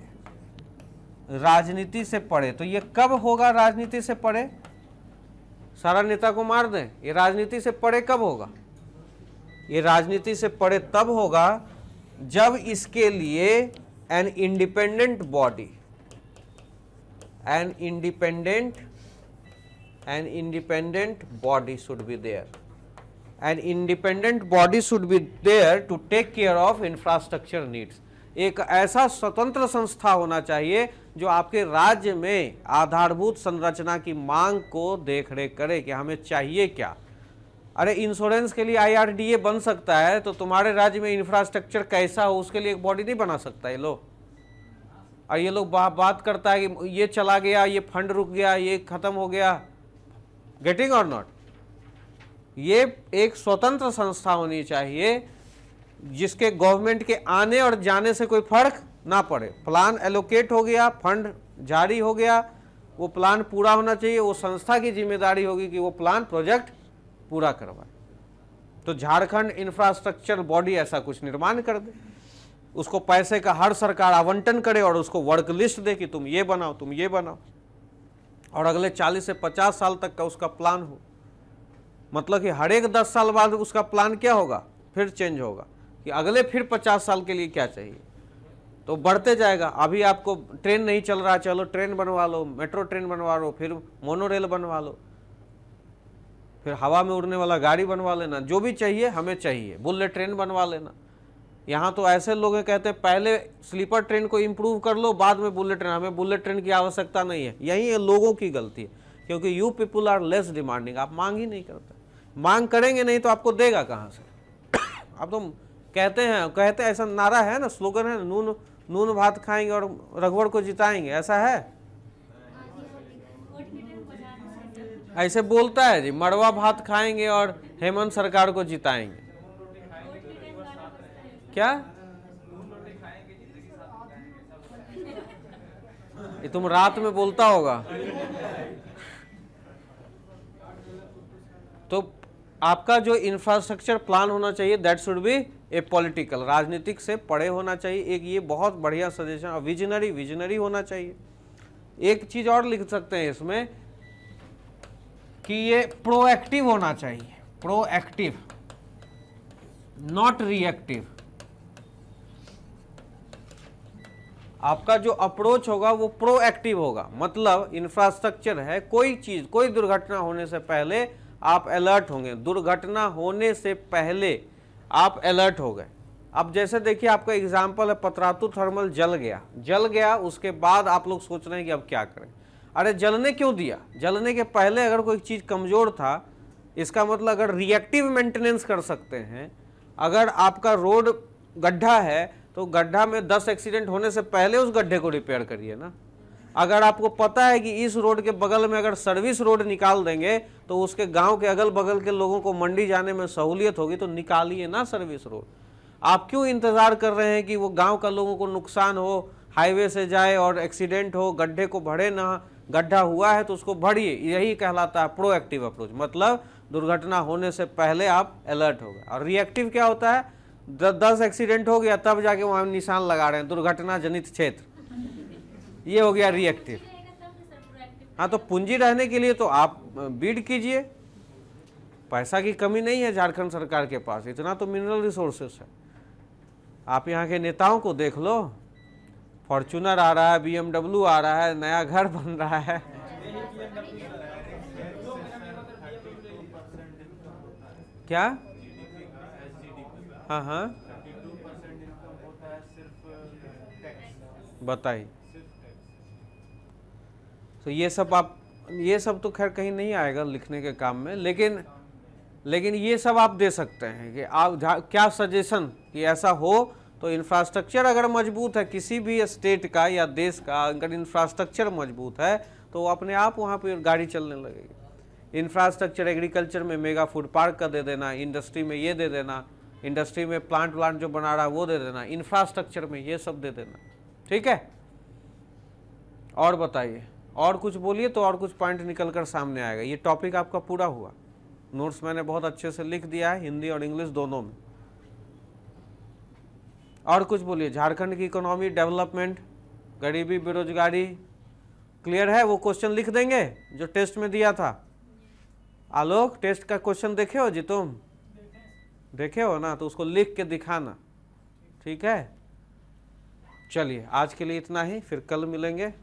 राजनीति से परे। तो ये कब होगा राजनीति से परे? सारा नेता को मार दें, ये राजनीति से परे कब होगा? ये राजनीति से परे तब होगा जब इसके लिए an independent body, an independent body should be there. An independent body should be there to take care of infrastructure needs. एक ऐसा स्वतंत्र संस्था होना चाहिए जो आपके राज्य में आधारभूत संरचना की मांग को देखरेख करे कि हमें चाहिए क्या। अरे इंश्योरेंस के लिए IRDA बन सकता है, तो तुम्हारे राज्य में इंफ्रास्ट्रक्चर कैसा हो उसके लिए एक बॉडी नहीं बना सकता ये लोग। और ये लोग बात करता है कि ये चला गया, ये फंड रुक गया, ये खत्म हो गया। गेटिंग और नॉट? ये एक स्वतंत्र संस्था होनी चाहिए जिसके गवर्नमेंट के आने और जाने से कोई फर्क ना पड़े। प्लान एलोकेट हो गया, फंड जारी हो गया, वो प्लान पूरा होना चाहिए। वो संस्था की जिम्मेदारी होगी कि वो प्लान प्रोजेक्ट पूरा करवाए। तो झारखंड इंफ्रास्ट्रक्चर बॉडी ऐसा कुछ निर्माण कर दे, उसको पैसे का हर सरकार आवंटन करे और उसको वर्क लिस्ट दे कि तुम ये बनाओ, तुम ये बनाओ, और अगले 40 से 50 साल तक का उसका प्लान हो। मतलब कि हर एक 10 साल बाद उसका प्लान क्या होगा, फिर चेंज होगा कि अगले फिर 50 साल के लिए क्या चाहिए। तो बढ़ते जाएगा। अभी आपको ट्रेन नहीं चल रहा, चलो ट्रेन बनवा लो, मेट्रो ट्रेन बनवा लो, फिर मोनो रेल बनवा लो, फिर हवा में उड़ने वाला गाड़ी बनवा लेना, जो भी चाहिए हमें चाहिए, बुलेट ट्रेन बनवा लेना। यहाँ तो ऐसे लोग कहते हैं पहले स्लीपर ट्रेन को इम्प्रूव कर लो, बाद में बुलेट ट्रेन, हमें बुलेट ट्रेन की आवश्यकता नहीं है। यही ये लोगों की गलती है, क्योंकि you people are less demanding. आप मांग ही नहीं करते, मांग करेंगे नहीं तो आपको देगा कहाँ से। अब तुम कहते ऐसा नारा है ना, स्लोगन है, नून भात खाएंगे और रघुवर को जिताएंगे, ऐसा है? ऐसे बोलता है जी, मड़वा भात खाएंगे और हेमंत सरकार को जिताएंगे। क्या ये तुम रात में बोलता होगा? तो आपका जो इंफ्रास्ट्रक्चर प्लान होना चाहिए that should be A political, राजनीतिक से पड़े होना चाहिए। एक ये बहुत बढ़िया सजेशन। और विजनरी होना चाहिए। एक चीज और लिख सकते हैं इसमें कि ये प्रोएक्टिव होना चाहिए, प्रोएक्टिव, नॉट रिएक्टिव। आपका जो अप्रोच होगा वो प्रोएक्टिव होगा। मतलब इंफ्रास्ट्रक्चर है, कोई चीज, कोई दुर्घटना होने से पहले आप अलर्ट होंगे। दुर्घटना होने से पहले आप अलर्ट हो गए। अब जैसे देखिए आपका एग्जाम्पल है, पतरातू थर्मल जल गया, उसके बाद आप लोग सोच रहे हैं कि अब क्या करें। अरे जलने क्यों दिया? जलने के पहले अगर कोई चीज कमजोर था, इसका मतलब अगर रिएक्टिव मेंटेनेंस कर सकते हैं, अगर आपका रोड गड्ढा है तो गड्ढा में 10 एक्सीडेंट होने से पहले उस गड्ढे को रिपेयर करिए ना। अगर आपको पता है कि इस रोड के बगल में अगर सर्विस रोड निकाल देंगे तो उसके गांव के अगल बगल के लोगों को मंडी जाने में सहूलियत होगी, तो निकालिए ना सर्विस रोड। आप क्यों इंतजार कर रहे हैं कि वो गांव का लोगों को नुकसान हो, हाईवे से जाए और एक्सीडेंट हो, गड्ढे को भरे ना। गड्ढा हुआ है तो उसको भरिए, यही कहलाता है प्रोएक्टिव अप्रोच। मतलब दुर्घटना होने से पहले आप अलर्ट हो गए। और रिएक्टिव क्या होता है? 10 एक्सीडेंट हो गया तब जाके वहां निशान लगा रहे हैं दुर्घटना जनित क्षेत्र, ये हो गया रिएक्टिव। हाँ तो पूंजी रहने के लिए तो आप बीड कीजिए, पैसा की कमी नहीं है झारखंड सरकार के पास, इतना तो मिनरल रिसोर्सेस है। आप यहाँ के नेताओं को देख लो, फॉर्च्यूनर आ रहा है, BMW आ रहा है, नया घर बन रहा है। क्या? हाँ हाँ बताइए। तो ये सब तो खैर कहीं नहीं आएगा लिखने के काम में, लेकिन ये सब आप दे सकते हैं कि आप क्या सजेशन कि ऐसा हो तो इंफ्रास्ट्रक्चर अगर मजबूत है किसी भी स्टेट का या देश का, अगर इंफ्रास्ट्रक्चर मजबूत है तो अपने आप वहाँ पे गाड़ी चलने लगेगी। इंफ्रास्ट्रक्चर एग्रीकल्चर में मेगा फूड पार्क का दे देना, इंडस्ट्री में ये दे देना, इंडस्ट्री में प्लांट जो बना रहा है वो दे देना, इंफ्रास्ट्रक्चर में ये सब दे देना, ठीक है। और बताइए, और कुछ बोलिए तो और कुछ पॉइंट निकल कर सामने आएगा। ये टॉपिक आपका पूरा हुआ, नोट्स मैंने बहुत अच्छे से लिख दिया है हिंदी और इंग्लिश दोनों में। और कुछ बोलिए, झारखंड की इकोनॉमी डेवलपमेंट, गरीबी बेरोजगारी क्लियर है? वो क्वेश्चन लिख देंगे जो टेस्ट में दिया था। आलोक टेस्ट का क्वेश्चन देखे हो जी? तुम देखे हो ना, तो उसको लिख के दिखाना, ठीक है। चलिए आज के लिए इतना ही, फिर कल मिलेंगे।